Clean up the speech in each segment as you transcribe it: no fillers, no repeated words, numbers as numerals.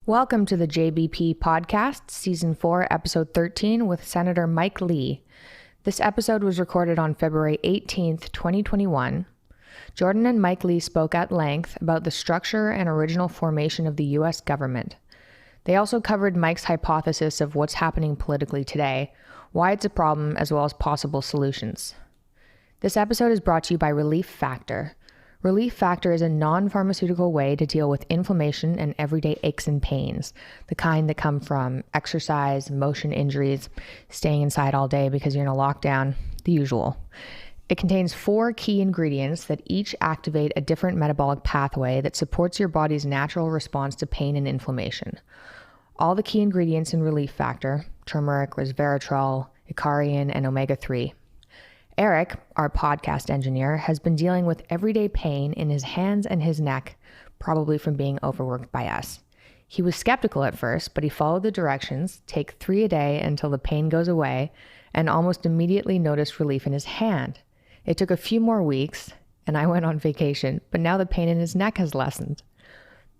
Welcome to the JBP Podcast, Season 4, Episode 13, with Senator Mike Lee. This episode was recorded on February 18th, 2021. Jordan and Mike Lee spoke at length about the structure and original formation of the U.S. government. They also covered Mike's hypothesis of what's happening politically today, why it's a problem, as well as possible solutions. This episode is brought to you by Relief Factor. Relief Factor is a non-pharmaceutical way to deal with inflammation and everyday aches and pains, the kind that come from exercise, motion injuries, staying inside all day because you're in a lockdown, the usual. It contains 4 key ingredients that each activate a different metabolic pathway that supports your body's natural response to pain and inflammation. All the key ingredients in Relief Factor, turmeric, resveratrol, icariin, and omega-3. Eric, our podcast engineer, has been dealing with everyday pain in his hands and his neck, probably from being overworked by us. He was skeptical at first, but he followed the directions, take 3 a day until the pain goes away, and almost immediately noticed relief in his hand. It took a few more weeks, and I went on vacation, but now the pain in his neck has lessened.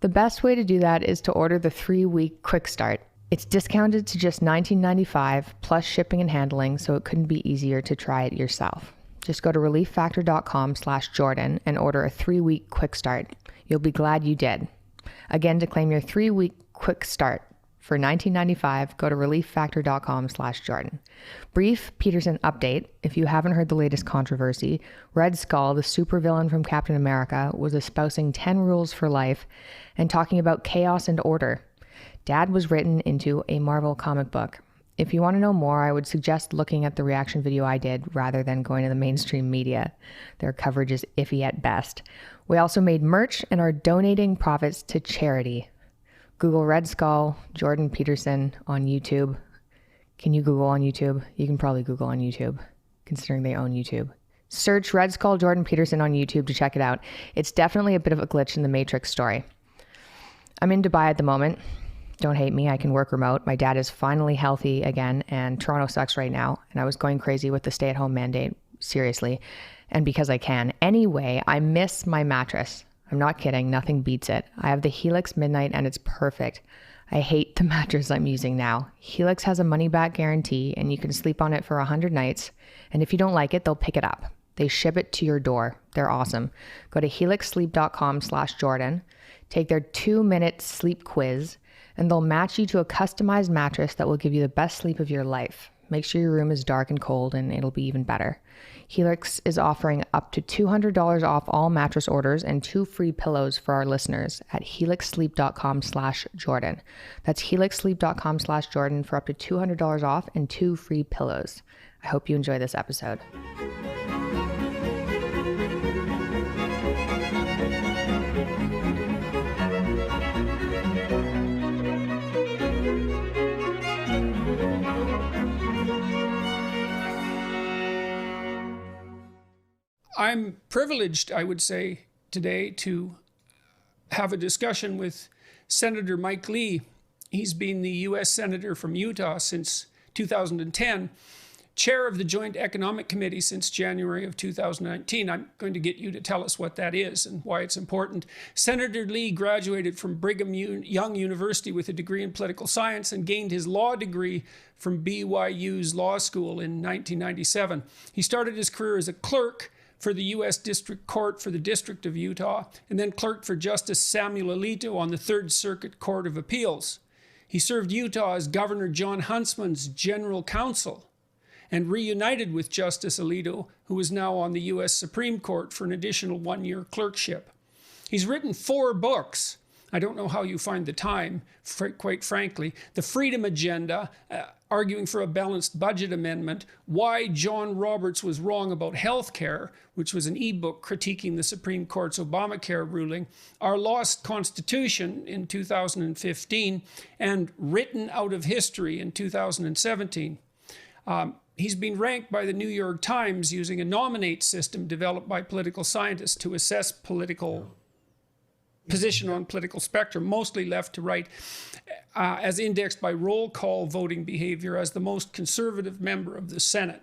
The best way to do that is to order the 3-week Quick Start. It's discounted to just $19.95 plus shipping and handling, so it couldn't be easier to try it yourself. Just go to relieffactor.com/Jordan and order a 3-week Quick Start. You'll be glad you did. Again, to claim your 3-week Quick Start for $19.95, go to relieffactor.com/Jordan. Brief Peterson update. If you haven't heard the latest controversy, Red Skull, the supervillain from Captain America, was espousing 10 rules for life and talking about chaos and order. Dad was written into a Marvel comic book. If you want to know more, I would suggest looking at the reaction video I did rather than going to the mainstream media. Their coverage is iffy at best. We also made merch and are donating profits to charity. Google Red Skull, Jordan Peterson on YouTube. Can you Google on YouTube? You can probably Google on YouTube, considering they own YouTube. Search Red Skull Jordan Peterson on YouTube to check it out. It's definitely a bit of a glitch in the Matrix story. I'm in Dubai at the moment. Don't hate me, I can work remote. My dad is finally healthy again, and Toronto sucks right now, and I was going crazy with the stay-at-home mandate, seriously, and because I can. Anyway, I miss my mattress. I'm not kidding, nothing beats it. I have the Helix Midnight, and it's perfect. I hate the mattress I'm using now. Helix has a money-back guarantee, and you can sleep on it for 100 nights, and if you don't like it, they'll pick it up. They ship it to your door. They're awesome. Go to helixsleep.com/Jordan, take their 2-minute sleep quiz, and they'll match you to a customized mattress that will give you the best sleep of your life. Make sure your room is dark and cold, and it'll be even better. Helix is offering up to $200 off all mattress orders and 2 free pillows for our listeners at helixsleep.com/Jordan. That's helixsleep.com/Jordan for up to $200 off and 2 free pillows. I hope you enjoy this episode. I'm privileged, I would say, today to have a discussion with Senator Mike Lee. He's been the U.S. Senator from Utah since 2010, chair of the Joint Economic Committee since January of 2019. I'm going to get you to tell us what that is and why it's important. Senator Lee graduated from Brigham Young University with a degree in political science and gained his law degree from BYU's law school in 1997. He started his career as a clerk for the U.S. District Court for the District of Utah, and then clerked for Justice Samuel Alito on the Third Circuit Court of Appeals. He served Utah as Governor John Huntsman's general counsel and reunited with Justice Alito, who is now on the U.S. Supreme Court for an additional 1-year clerkship. He's written 4 books. I don't know how you find the time, quite frankly. The Freedom Agenda, arguing for a balanced budget amendment, Why John Roberts Was Wrong About Healthcare, which was an ebook critiquing the Supreme Court's Obamacare ruling, Our Lost Constitution in 2015, and Written Out of History in 2017. He's been ranked by the New York Times using a nominate system developed by political scientists to assess political position on political spectrum, mostly left to right, as indexed by roll call voting behavior as the most conservative member of the Senate.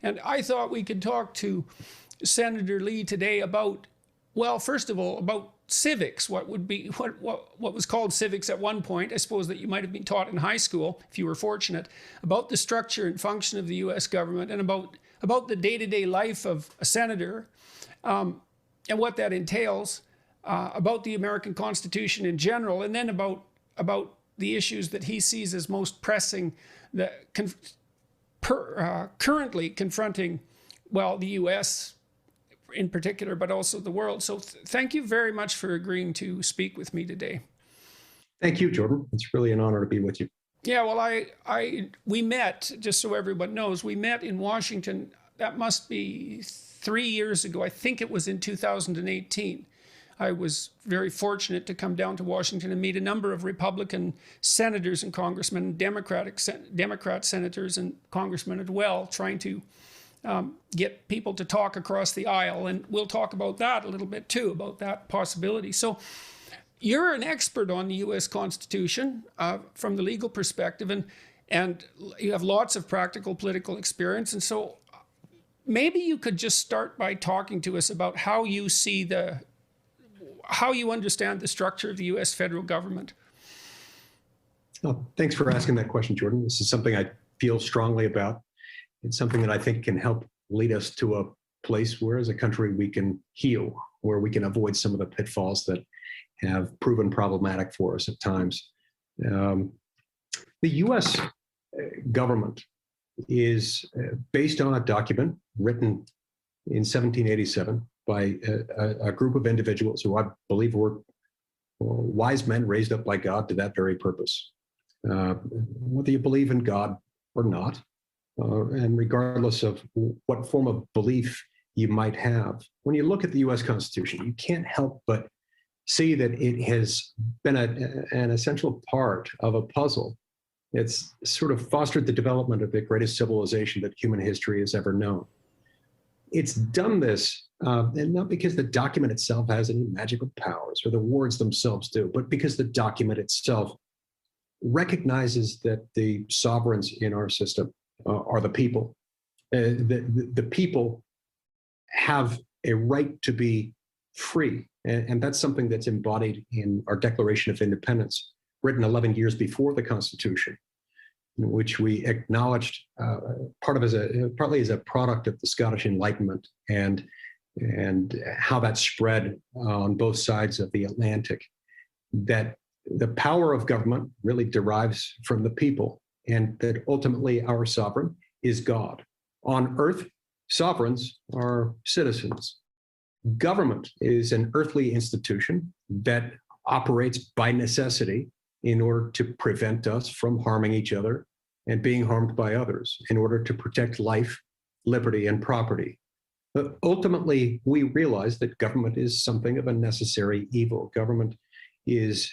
And I thought we could talk to Senator Lee today about Well, first of all, about civics, what was called civics at one point, I suppose that you might have been taught in high school, if you were fortunate, about the structure and function of the U.S. government and about the day-to-day life of a senator, and what that entails, about the American Constitution in general, and then about the issues that he sees as most pressing, that currently confronting, well, the U.S. in particular, but also the world. So thank you very much for agreeing to speak with me today. Thank you, Jordan. It's really an honor to be with you. Yeah, well, we met, just so everyone knows, we met in Washington. That must be 3 years ago. I think it was in 2018. I was very fortunate to come down to Washington and meet a number of Republican senators and congressmen, Democrat senators and congressmen as well, trying to get people to talk across the aisle. And we'll talk about that a little bit too, about that possibility. So you're an expert on the U.S. Constitution from the legal perspective, and you have lots of practical political experience. And so maybe you could just start by talking to us about how you see how you understand the structure of the U.S. federal government. Oh, thanks for asking that question, Jordan. This is something I feel strongly about. It's something that I think can help lead us to a place where, as a country, we can heal, where we can avoid some of the pitfalls that have proven problematic for us at times. The U.S. government is based on a document written in 1787 by a group of individuals who I believe were wise men raised up by God to that very purpose. Whether you believe in God or not, and regardless of what form of belief you might have, when you look at the U.S. Constitution, you can't help but see that it has been an essential part of a puzzle. It's sort of fostered the development of the greatest civilization that human history has ever known. It's done this, and not because the document itself has any magical powers or the words themselves do, but because the document itself recognizes that the sovereigns in our system are the people. The people have a right to be free, and that's something that's embodied in our Declaration of Independence, written 11 years before the Constitution, in which we acknowledged partly as a product of the Scottish Enlightenment and how that spread on both sides of the Atlantic, that the power of government really derives from the people, and that ultimately our sovereign is God. On earth, sovereigns are citizens. Government is an earthly institution that operates by necessity in order to prevent us from harming each other and being harmed by others, in order to protect life, liberty, and property. But ultimately, we realize that government is something of a necessary evil. Government is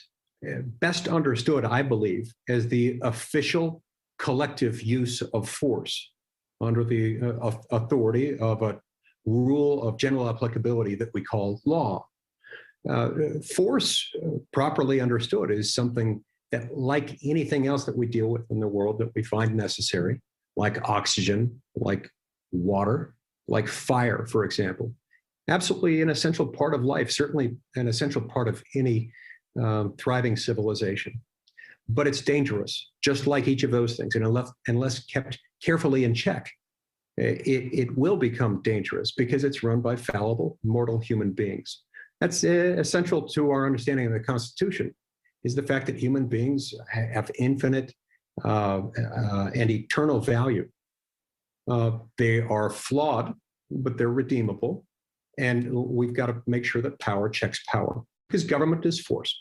best understood, I believe, as the official collective use of force under the authority of a rule of general applicability that we call law. Force, properly understood, is something that, like anything else that we deal with in the world that we find necessary, like oxygen, like water, like fire, for example, absolutely an essential part of life, certainly an essential part of any thriving civilization. But it's dangerous, just like each of those things. And unless kept carefully in check, it will become dangerous because it's run by fallible, mortal human beings. That's essential to our understanding of the Constitution, is the fact that human beings have infinite and eternal value. They are flawed, but they're redeemable. And we've got to make sure that power checks power, because government is force.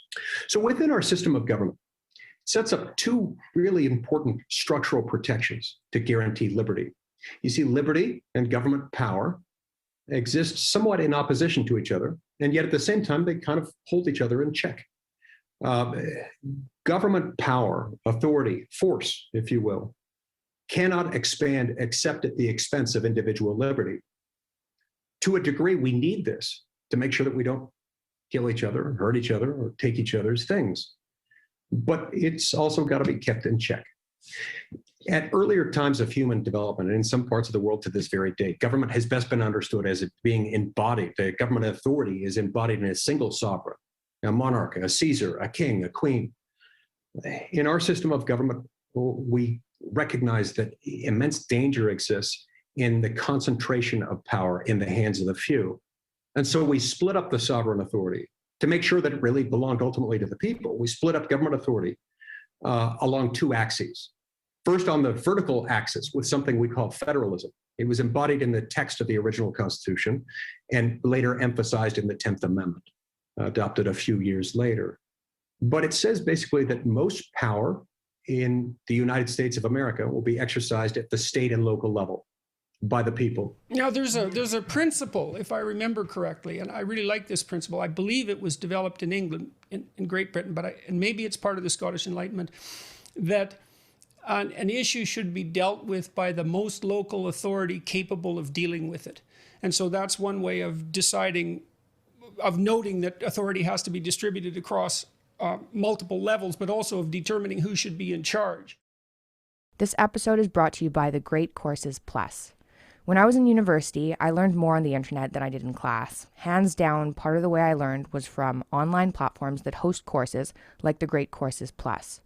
So within our system of government, it sets up two really important structural protections to guarantee liberty. You see, liberty and government power exist somewhat in opposition to each other, and yet at the same time, they kind of hold each other in check. Government power, authority, force, if you will, cannot expand except at the expense of individual liberty. To a degree, we need this to make sure that we don't kill each other, hurt each other, or take each other's things. But it's also got to be kept in check. At earlier times of human development, and in some parts of the world to this very day, government has best been understood as it being embodied. The government authority is embodied in a single sovereign, a monarch, a Caesar, a king, a queen. In our system of government, we recognize that immense danger exists in the concentration of power in the hands of the few. And so we split up the sovereign authority to make sure that it really belonged ultimately to the people. We split up government authority along two axes. First, on the vertical axis with something we call federalism. It was embodied in the text of the original Constitution and later emphasized in the 10th Amendment, adopted a few years later. But it says basically that most power in the United States of America will be exercised at the state and local level by the people. Now, there's a principle, if I remember correctly, and I really like this principle. I believe it was developed in England, in Great Britain, and maybe it's part of the Scottish Enlightenment, that an issue should be dealt with by the most local authority capable of dealing with it. And so that's one way of deciding, of noting that authority has to be distributed across multiple levels, but also of determining who should be in charge. This episode is brought to you by the Great Courses Plus. When I was in university, I learned more on the internet than I did in class. Hands down, part of the way I learned was from online platforms that host courses like the Great Courses Plus.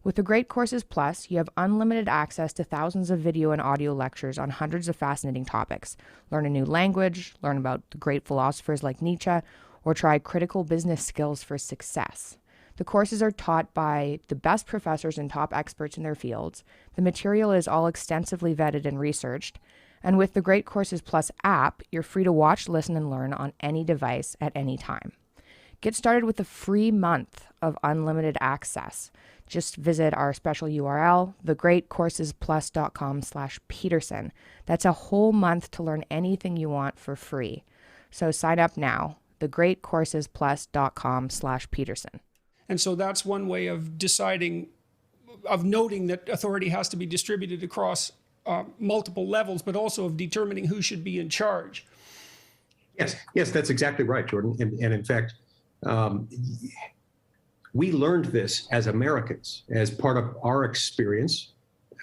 With the Great Courses Plus, you have unlimited access to thousands of video and audio lectures on hundreds of fascinating topics. Learn a new language, learn about the great philosophers like Nietzsche, or try critical business skills for success. The courses are taught by the best professors and top experts in their fields. The material is all extensively vetted and researched. And with the Great Courses Plus app, you're free to watch, listen, and learn on any device at any time. Get started with a free month of unlimited access. Just visit our special URL, thegreatcoursesplus.com/Peterson. That's a whole month to learn anything you want for free. So sign up now, thegreatcoursesplus.com/Peterson. And so that's one way of deciding, of noting that authority has to be distributed across multiple levels, but also of determining who should be in charge. Yes, that's exactly right, Jordan. And in fact, we learned this as Americans, as part of our experience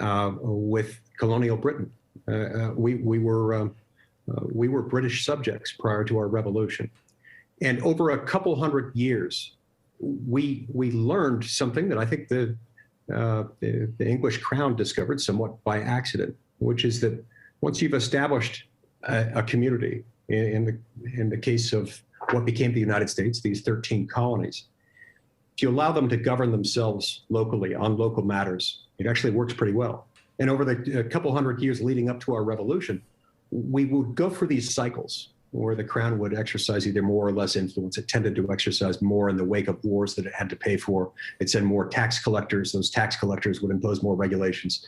with colonial Britain. We were British subjects prior to our revolution. And over a couple hundred years, we learned something that I think the English crown discovered somewhat by accident, which is that once you've established a community, in the case of what became the United States, these 13 colonies, if you allow them to govern themselves locally on local matters, it actually works pretty well. And over the couple hundred years leading up to our revolution, we would go through these cycles where the crown would exercise either more or less influence. It tended to exercise more in the wake of wars that it had to pay for. It sent more tax collectors. Those tax collectors would impose more regulations.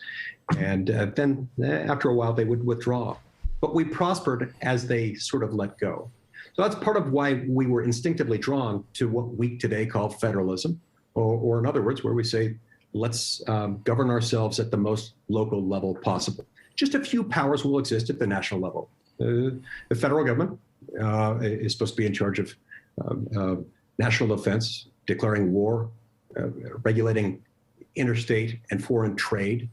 And then after a while, they would withdraw. But we prospered as they sort of let go. So that's part of why we were instinctively drawn to what we today call federalism, or in other words, where we say, let's govern ourselves at the most local level possible. Just a few powers will exist at the national level. The federal government is supposed to be in charge of national defense, declaring war, regulating interstate and foreign trade,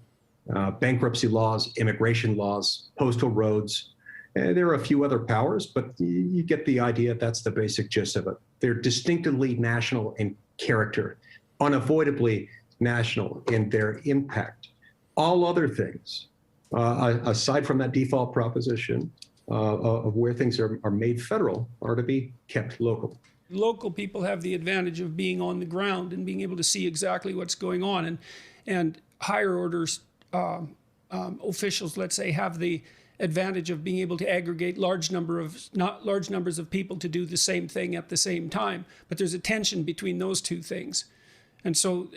bankruptcy laws, immigration laws, postal roads. There are a few other powers, but you get the idea. That's the basic gist of it. They're distinctively national in character, unavoidably national in their impact. All other things, aside from that default proposition of where things are made federal, are to be kept local. Local people have the advantage of being on the ground and being able to see exactly what's going on. And higher orders officials, let's say, have the advantage of being able to aggregate large numbers of people to do the same thing at the same time. But there's a tension between those two things. And so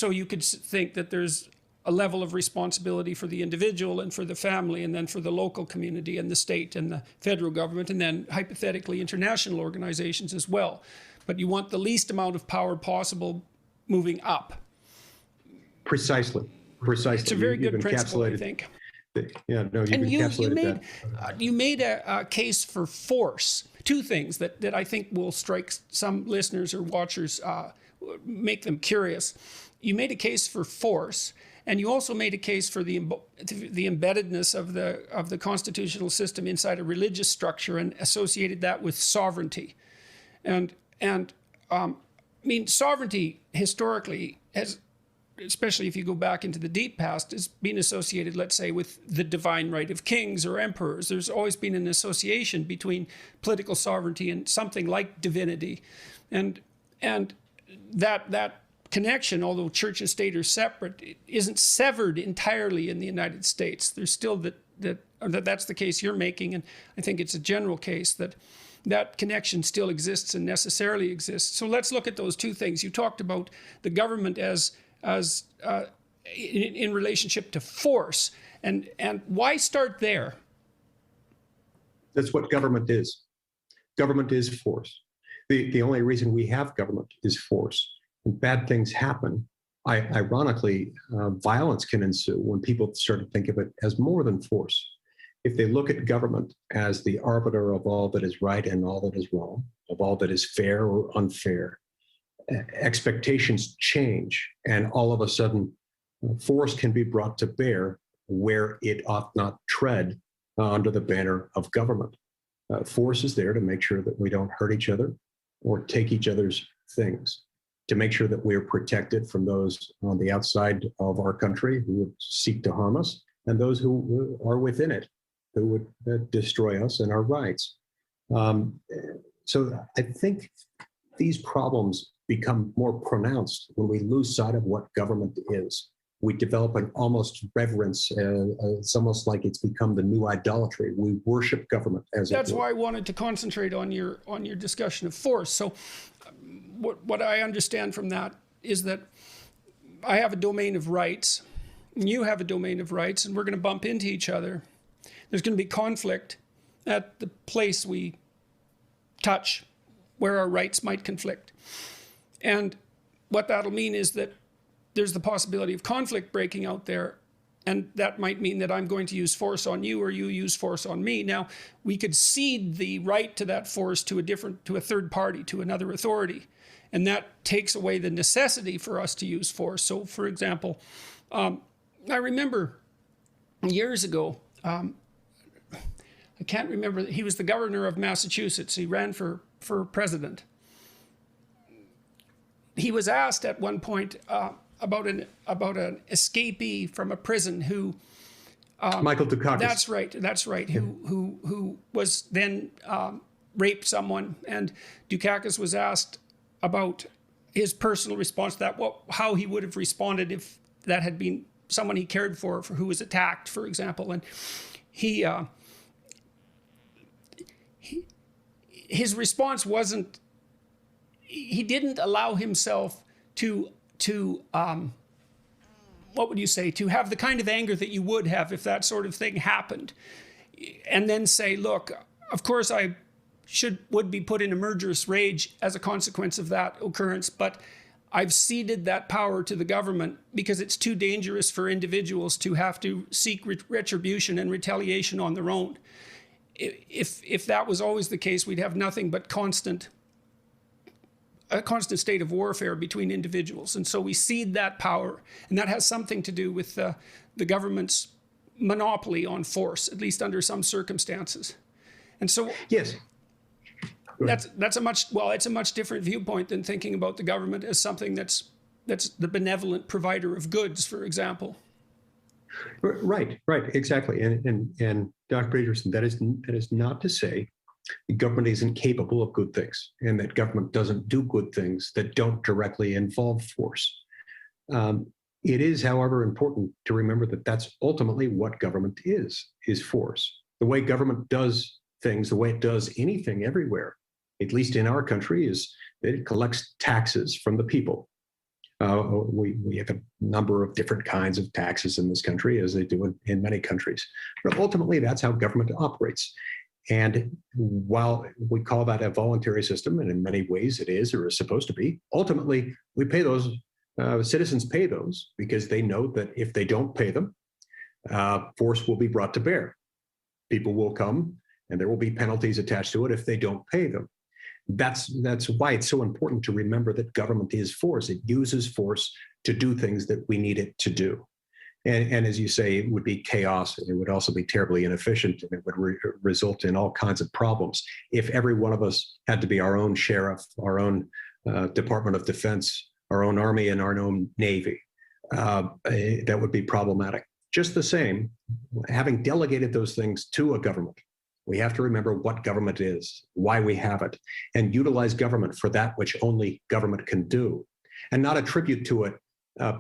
you could think that there's a level of responsibility for the individual and for the family, and then for the local community and the state and the federal government, and then hypothetically international organizations as well. But you want the least amount of power possible moving up. Precisely. It's a very good principle, I think. Yeah, no, you made a case for force. Two things that I think will strike some listeners or watchers, make them curious. You made a case for force, And you also made a case for the embeddedness of the constitutional system inside a religious structure and associated that with sovereignty. And I mean, sovereignty historically has, especially if you go back into the deep past, has been associated, let's say, with the divine right of kings or emperors. There's always been an association between political sovereignty and something like divinity. And that connection, although church and state are separate, it isn't severed entirely in the United States. There's still that's the case you're making, and I think it's a general case that connection still exists and necessarily exists. So let's look at those two things. You talked about the government as in relationship to force, and why start there? That's what government is. Government is force. The only reason we have government is force. When bad things happen, ironically, violence can ensue when people start to think of it as more than force. If they look at government as the arbiter of all that is right and all that is wrong, of all that is fair or unfair, expectations change, and all of a sudden, force can be brought to bear where it ought not tread under the banner of government. Force is there to make sure that we don't hurt each other or take each other's things, to make sure that we're protected from those on the outside of our country who would seek to harm us, and those who are within it, who would destroy us and our rights. So I think these problems become more pronounced when we lose sight of what government is. We develop an almost reverence. It's almost like it's become the new idolatry. We worship government as That's why I wanted to concentrate on your discussion of force. So what I understand from that is that I have a domain of rights, and you have a domain of rights, and we're going to bump into each other. There's going to be conflict at the place we touch, where our rights might conflict. And what that'll mean is that there's the possibility of conflict breaking out there, and that might mean that I'm going to use force on you or you use force on me. Now, we could cede the right to that force to a third party, to another authority, and that takes away the necessity for us to use force. So, for example, I remember years ago, I can't remember, he was the governor of Massachusetts. He ran for president. He was asked at one point about an escapee from a prison who Michael Dukakis. That's right. Who was then raped someone, and Dukakis was asked about his personal response to that, how he would have responded if that had been someone he cared for who was attacked, for example. And his response wasn't. He didn't allow himself to what would you say, to have the kind of anger that you would have if that sort of thing happened, and then say, look, of course I would be put in a murderous rage as a consequence of that occurrence, but I've ceded that power to the government because it's too dangerous for individuals to have to seek retribution and retaliation on their own. If that was always the case, we'd have nothing but a constant state of warfare between individuals. And so we cede that power, and that has something to do with the government's monopoly on force, at least under some circumstances. And so yes, it's a much different viewpoint than thinking about the government as something that's the benevolent provider of goods, for example. Right, exactly. And Dr. Peterson, that is not to say the government isn't capable of good things, and that government doesn't do good things that don't directly involve force. It is, however, important to remember that that's ultimately what government is force. The way government does things, the way it does anything everywhere, at least in our country, is that it collects taxes from the people. We have a number of different kinds of taxes in this country, as they do in many countries. But ultimately, that's how government operates. And while we call that a voluntary system, and in many ways it is or is supposed to be, ultimately we pay those, citizens pay those because they know that if they don't pay them, force will be brought to bear. People will come and there will be penalties attached to it if they don't pay them. That's why it's so important to remember that government is force. It uses force to do things that we need it to do. And as you say, it would be chaos. It would also be terribly inefficient, and it would result in all kinds of problems. If every one of us had to be our own sheriff, our own Department of Defense, our own Army, and our own Navy, that would be problematic. Just the same, having delegated those things to a government, we have to remember what government is, why we have it, and utilize government for that which only government can do, and not attribute to it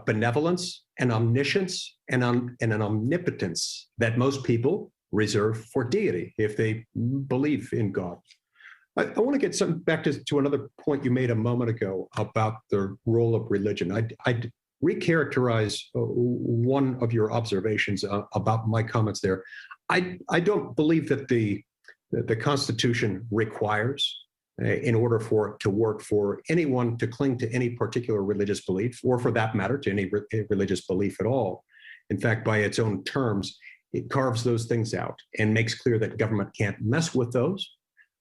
benevolence and omniscience and an omnipotence that most people reserve for deity if they believe in God. I want to get back to another point you made a moment ago about the role of religion. I'd recharacterize one of your observations about my comments there. I don't believe that the Constitution requires, in order for it to work, for anyone to cling to any particular religious belief, or for that matter, to any religious belief at all. In fact, by its own terms, it carves those things out and makes clear that government can't mess with those,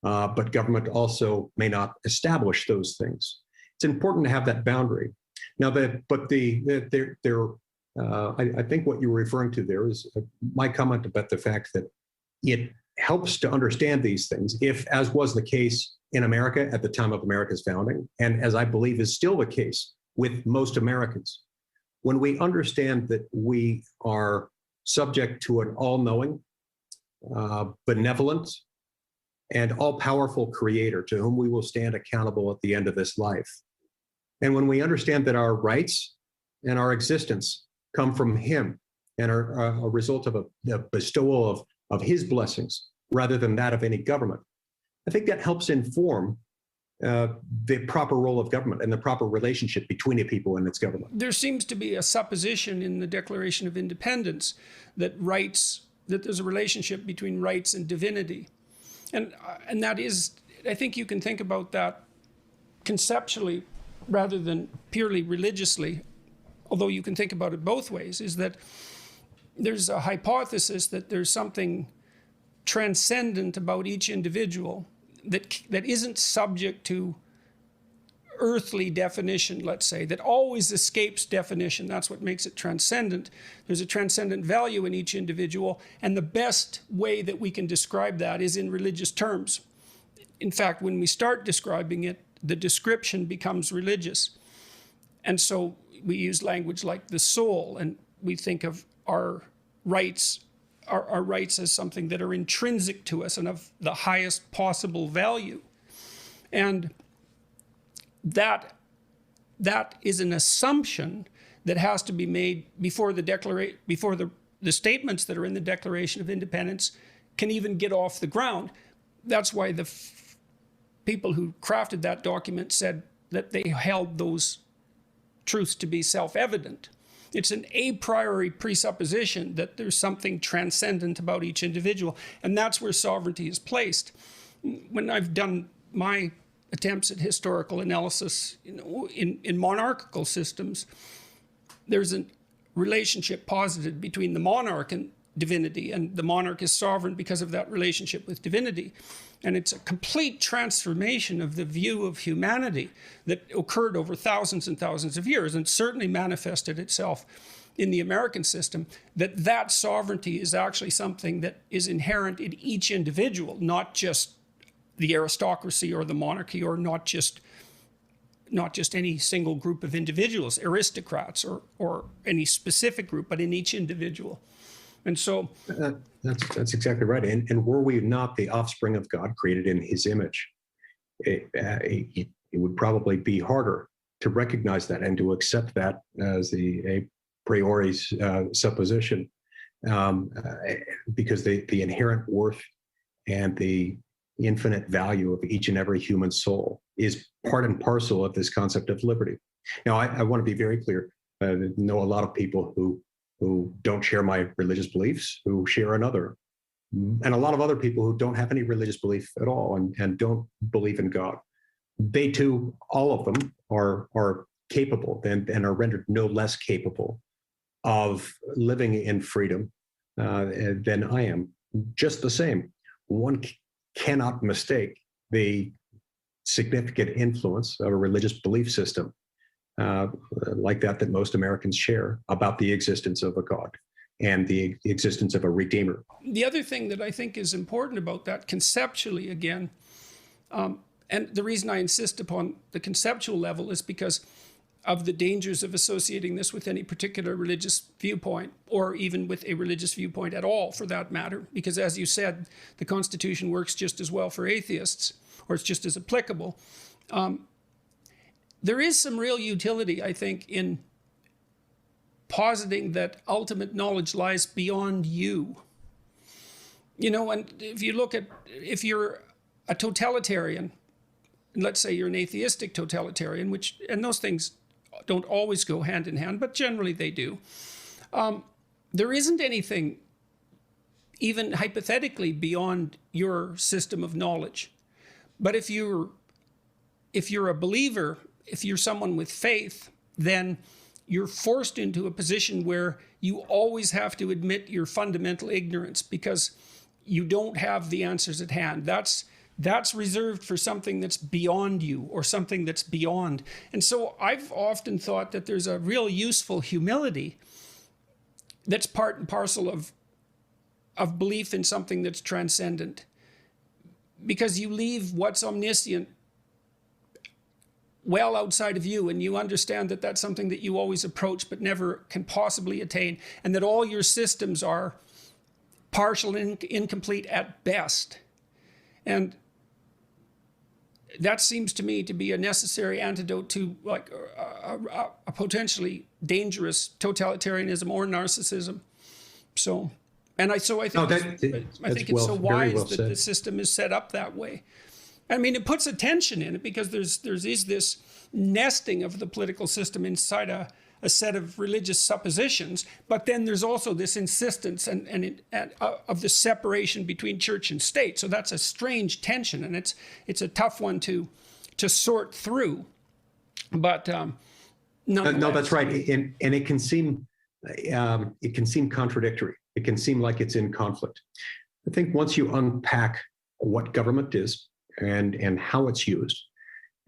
but government also may not establish those things. It's important to have that boundary. Now, I think what you were referring to there is my comment about the fact that it helps to understand these things if, as was the case in America at the time of America's founding, and as I believe is still the case with most Americans, when we understand that we are subject to an all-knowing, benevolent, and all-powerful creator to whom we will stand accountable at the end of this life. And when we understand that our rights and our existence come from him and are a result of a bestowal of his blessings rather than that of any government, I think that helps inform the proper role of government and the proper relationship between a people and its government. There seems to be a supposition in the Declaration of Independence that there's a relationship between rights and divinity. And that is, I think you can think about that conceptually rather than purely religiously, although you can think about it both ways, is that there's a hypothesis that there's something transcendent about each individual that isn't subject to earthly definition, let's say, that always escapes definition. That's what makes it transcendent. There's a transcendent value in each individual, and the best way that we can describe that is in religious terms. In fact, when we start describing it, the description becomes religious. And so we use language like the soul, and we think of our rights as something that are intrinsic to us and of the highest possible value. And that is an assumption that has to be made before the statements that are in the Declaration of Independence can even get off the ground. That's why the people who crafted that document said that they held those truths to be self-evident. It's an a priori presupposition that there's something transcendent about each individual, and that's where sovereignty is placed. When I've done my attempts at historical analysis in monarchical systems, there's a relationship posited between the monarch and divinity, and the monarch is sovereign because of that relationship with divinity. And it's a complete transformation of the view of humanity that occurred over thousands and thousands of years, and certainly manifested itself in the American system, that sovereignty is actually something that is inherent in each individual, not just the aristocracy or the monarchy, or not just any single group of individuals, aristocrats, or any specific group, but in each individual. And so that's exactly right. And were we not the offspring of God, created in his image, it would probably be harder to recognize that and to accept that as a priori supposition, because the inherent worth and the infinite value of each and every human soul is part and parcel of this concept of liberty. Now, I want to be very clear. I know a lot of people who don't share my religious beliefs, who share another, and a lot of other people who don't have any religious belief at all and don't believe in God. They too, all of them, are capable and are rendered no less capable of living in freedom than I am. Just the same, one cannot mistake the significant influence of a religious belief system like that most Americans share about the existence of a God and the existence of a Redeemer. The other thing that I think is important about that conceptually, again, and the reason I insist upon the conceptual level is because of the dangers of associating this with any particular religious viewpoint, or even with a religious viewpoint at all, for that matter. Because as you said, the Constitution works just as well for atheists, or it's just as applicable. There is some real utility, I think, in positing that ultimate knowledge lies beyond you. You know, and if you look at, if you're a totalitarian, let's say you're an atheistic totalitarian, and those things don't always go hand in hand, but generally they do. There isn't anything, even hypothetically, beyond your system of knowledge. But if you're a believer, if you're someone with faith, then you're forced into a position where you always have to admit your fundamental ignorance, because you don't have the answers at hand. That's reserved for something that's beyond you, or something that's beyond. And so I've often thought that there's a real useful humility that's part and parcel of belief in something that's transcendent, because you leave what's omniscient well outside of you, and you understand that that's something that you always approach but never can possibly attain, and that all your systems are partial and incomplete at best. And that seems to me to be a necessary antidote to, like, a potentially dangerous totalitarianism or narcissism. So, I think it's so wise that the system is set up that way. I mean, it puts a tension in it, because there's this nesting of the political system inside a set of religious suppositions, but then there's also this insistence of the separation between church and state. So that's a strange tension, and it's a tough one to sort through. But no, that's right, and it can seem contradictory. It can seem like it's in conflict. I think once you unpack what government is and how it's used,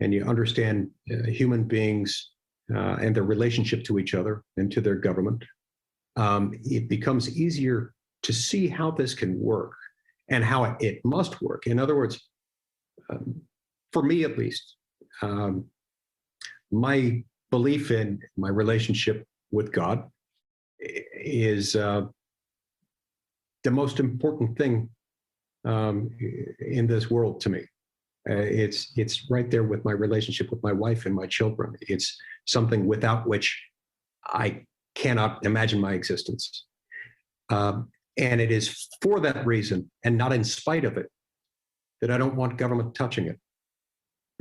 and you understand human beings and their relationship to each other and to their government, it becomes easier to see how this can work and how it must work. In other words, for me at least, my belief in my relationship with God is the most important thing in this world to me. It's right there with my relationship with my wife and my children. It's something without which I cannot imagine my existence. And it is for that reason, and not in spite of it, that I don't want government touching it.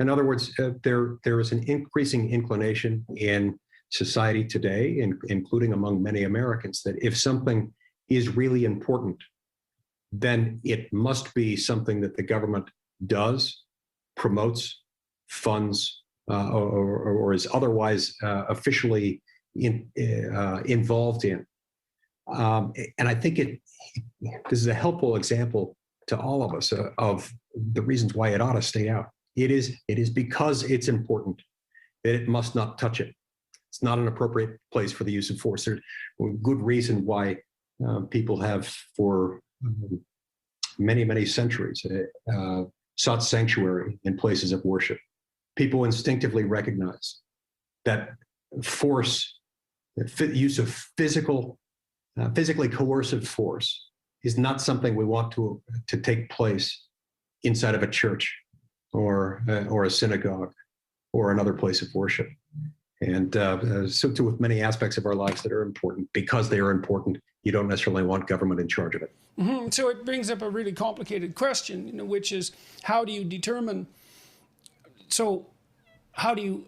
In other words, there is an increasing inclination in society today, including among many Americans, that if something is really important, then it must be something that the government does, promotes, funds, or is otherwise officially involved in. And I think this is a helpful example to all of us of the reasons why it ought to stay out. It is because it's important that it must not touch it. It's not an appropriate place for the use of force. There's a good reason why people have, for many, many centuries, sought sanctuary in places of worship. People instinctively recognize that force, the use of physically coercive force, is not something we want to take place inside of a church or a synagogue or another place of worship. And so too with many aspects of our lives that are important. Because they are important, you don't necessarily want government in charge of it. Mm-hmm. So it brings up a really complicated question, which is, how do you determine? So, the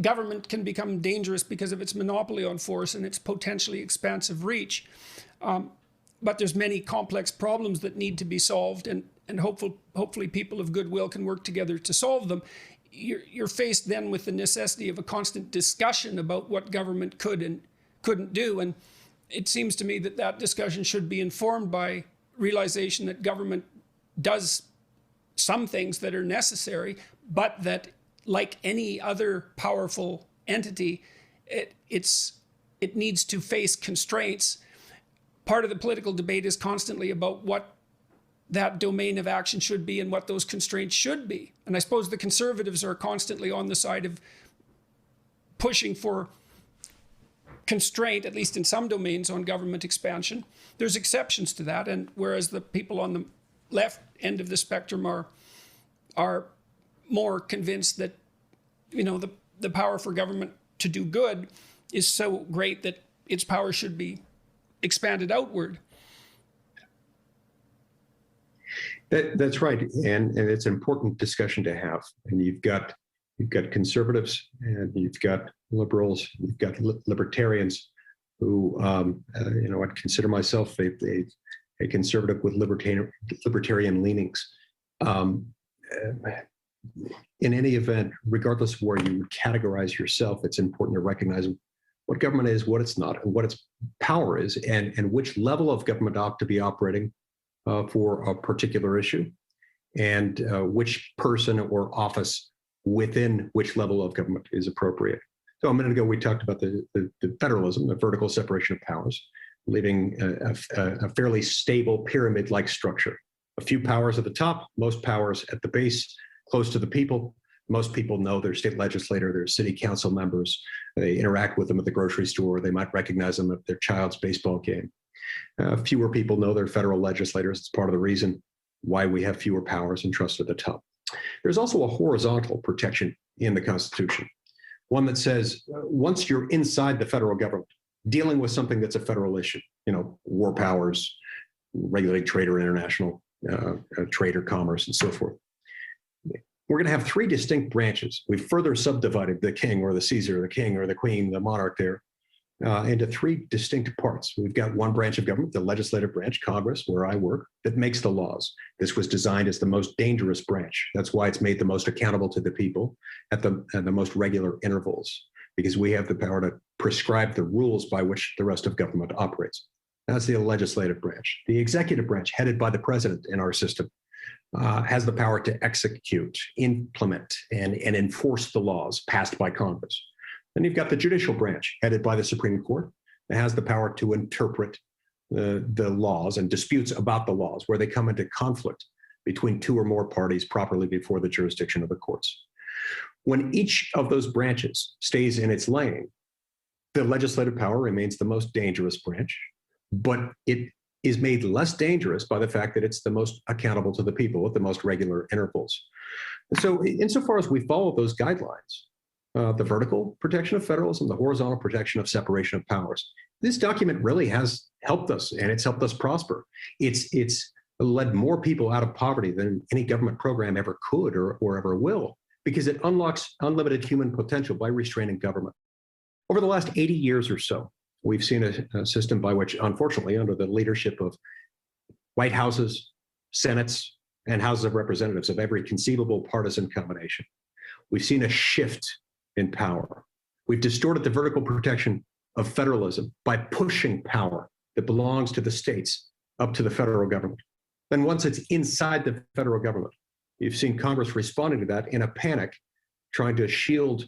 government can become dangerous because of its monopoly on force and its potentially expansive reach. But there's many complex problems that need to be solved, and hopefully people of goodwill can work together to solve them. You're faced then with the necessity of a constant discussion about what government could and couldn't do. And it seems to me that discussion should be informed by realization that government does some things that are necessary, but that, like any other powerful entity, it needs to face constraints. Part of the political debate is constantly about what that domain of action should be and what those constraints should be. And I suppose the Conservatives are constantly on the side of pushing for constraint, at least in some domains, on government expansion. There's exceptions to that, and whereas the people on the left end of the spectrum are more convinced that, you know, the power for government to do good is so great that its power should be expanded outward. That's right, and it's an important discussion to have. And you've got conservatives, and you've got liberals, you've got libertarians, who I'd consider myself a conservative with libertarian leanings. In any event, regardless of where you categorize yourself, it's important to recognize what government is, what it's not, and what its power is, and which level of government ought to be operating for a particular issue, and which person or office within which level of government is appropriate. So a minute ago, we talked about the federalism, the vertical separation of powers, leaving a fairly stable pyramid-like structure. A few powers at the top, most powers at the base, close to the people. Most people know their state legislator, their city council members. They interact with them at the grocery store. They might recognize them at their child's baseball game. Fewer people know their federal legislators. It's part of the reason why we have fewer powers entrusted at the top. There's also a horizontal protection in the Constitution, one that says once you're inside the federal government, dealing with something that's a federal issue, war powers, regulating trade or international trade or commerce, and so forth. We're going to have three distinct branches. We've further subdivided the king or the Caesar, the king or the queen, the monarch there, into three distinct parts. We've got one branch of government, the legislative branch, Congress, where I work, that makes the laws. This was designed as the most dangerous branch. That's why it's made the most accountable to the people at the most regular intervals, because we have the power to prescribe the rules by which the rest of government operates. That's the legislative branch. The executive branch, headed by the president in our system, has the power to execute, implement, and enforce the laws passed by Congress. Then you've got the judicial branch, headed by the Supreme Court, that has the power to interpret the laws and disputes about the laws where they come into conflict between two or more parties properly before the jurisdiction of the courts. When each of those branches stays in its lane, the legislative power remains the most dangerous branch, but it is made less dangerous by the fact that it's the most accountable to the people at the most regular intervals. And so insofar as we follow those guidelines, the vertical protection of federalism, the horizontal protection of separation of powers, this document really has helped us, and it's helped us prosper. It's led more people out of poverty than any government program ever could or ever will, because it unlocks unlimited human potential by restraining government. Over the last 80 years or so, we've seen a system by which, unfortunately, under the leadership of White Houses, Senates, and Houses of Representatives of every conceivable partisan combination, we've seen a shift in power. We've distorted the vertical protection of federalism by pushing power that belongs to the states up to the federal government. Then once it's inside the federal government, you've seen Congress responding to that in a panic, trying to shield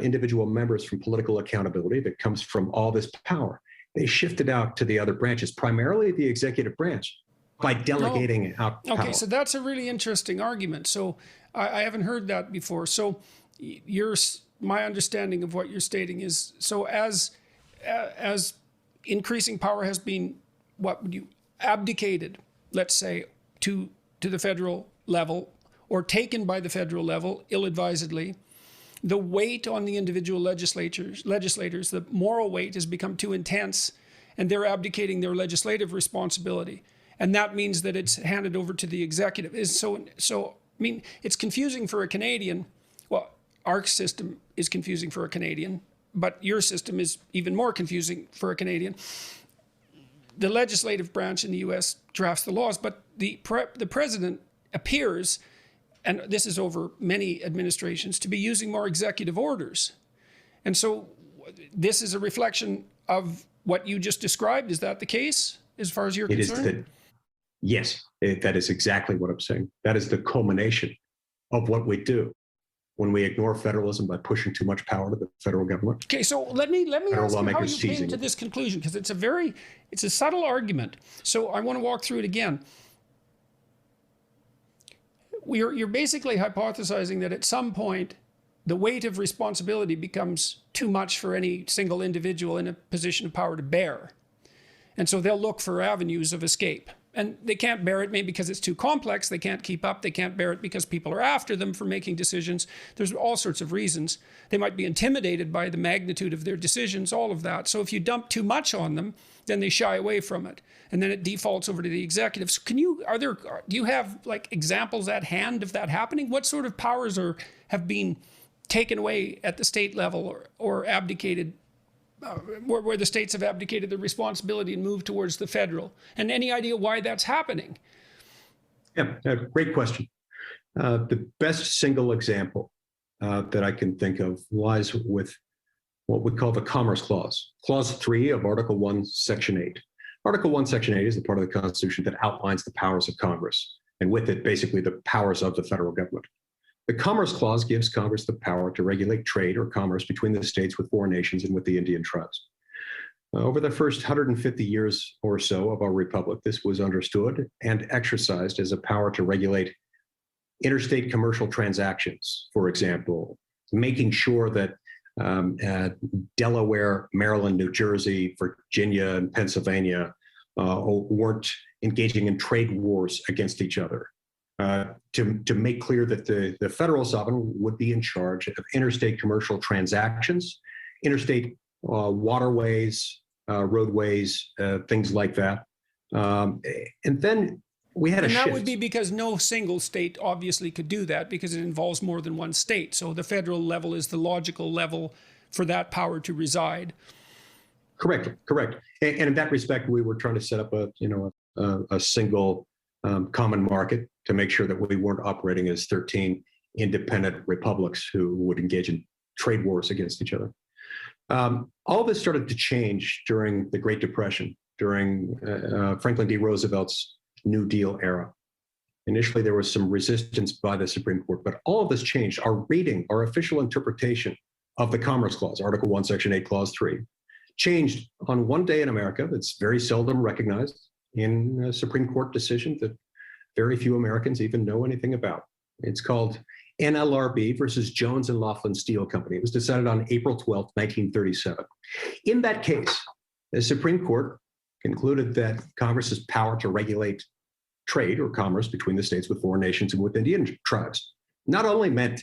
individual members from political accountability that comes from all this power. They shifted out to the other branches, primarily the executive branch, by delegating out power. Okay, so that's a really interesting argument. So I haven't heard that before. So my understanding of what you're stating is, so as increasing power has been, abdicated, let's say, to the federal level, or taken by the federal level ill-advisedly, the weight on the individual legislators, the moral weight has become too intense, and they're abdicating their legislative responsibility. And that means that it's handed over to the executive. So I mean, it's confusing for a Canadian. Well, our system is confusing for a Canadian, but your system is even more confusing for a Canadian. The legislative branch in the US drafts the laws, but the president appears, and this is over many administrations, to be using more executive orders. And so this is a reflection of what you just described. Is that the case, as far as you're concerned? Yes, that is exactly what I'm saying. That is the culmination of what we do. when we ignore federalism by pushing too much power to the federal government. Okay, so let me ask you how you came to this conclusion, because it's a subtle argument. So I want to walk through it again. You're basically hypothesizing that at some point the weight of responsibility becomes too much for any single individual in a position of power to bear. And so they'll look for avenues of escape. And they can't bear it maybe because it's too complex. They can't keep up. They can't bear it because people are after them for making decisions. There's all sorts of reasons. They might be intimidated by the magnitude of their decisions, all of that. So if you dump too much on them, then they shy away from it. And then it defaults over to the executives. Do you have like examples at hand of that happening? What sort of powers have been taken away at the state level or abdicated, where the states have abdicated their responsibility and moved towards the federal? And any idea why that's happening? Yeah, great question. The best single example that I can think of lies with what we call the Commerce Clause, Clause 3 of Article 1, Section 8. Article 1, Section 8 is the part of the Constitution that outlines the powers of Congress, and with it, basically, the powers of the federal government. The Commerce Clause gives Congress the power to regulate trade or commerce between the states with foreign nations and with the Indian tribes. Over the first 150 years or so of our republic, this was understood and exercised as a power to regulate interstate commercial transactions, for example, making sure that Delaware, Maryland, New Jersey, Virginia, and Pennsylvania weren't engaging in trade wars against each other. To make clear that the federal sovereign would be in charge of interstate commercial transactions, interstate waterways, roadways, things like that. And then we had a shift. And that would be because no single state obviously could do that, because it involves more than one state. So the federal level is the logical level for that power to reside. Correct. And in that respect, we were trying to set up a single common market to make sure that we weren't operating as 13 independent republics who would engage in trade wars against each other. All this started to change during the Great Depression, during Franklin D. Roosevelt's New Deal era. Initially, there was some resistance by the Supreme Court, but all of this changed. Our reading, our official interpretation of the Commerce Clause, Article 1, Section 8, Clause 3, changed on one day in America that's very seldom recognized in a Supreme Court decision that very few Americans even know anything about. It's called NLRB versus Jones and Laughlin Steel Company. It was decided on April 12, 1937. In that case, the Supreme Court concluded that Congress's power to regulate trade or commerce between the states with foreign nations and with Indian tribes not only meant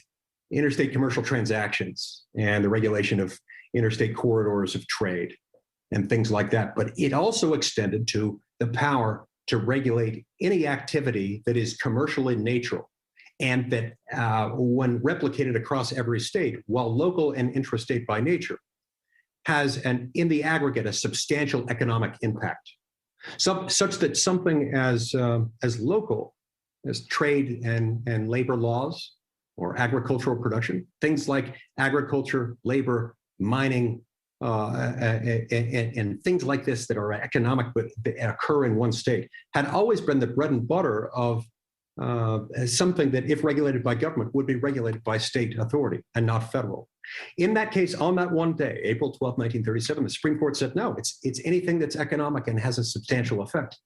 interstate commercial transactions and the regulation of interstate corridors of trade and things like that, but it also extended to the power to regulate any activity that is commercial in nature and that when replicated across every state, while local and intrastate by nature, has in the aggregate a substantial economic impact, such that something as local as trade and labor laws or agricultural production, things like agriculture, labor, mining, and things like this that are economic but that occur in one state, had always been the bread and butter of something that, if regulated by government, would be regulated by state authority and not federal. In that case, on that one day, April 12, 1937, the Supreme Court said, no, it's anything that's economic and has a substantial effect.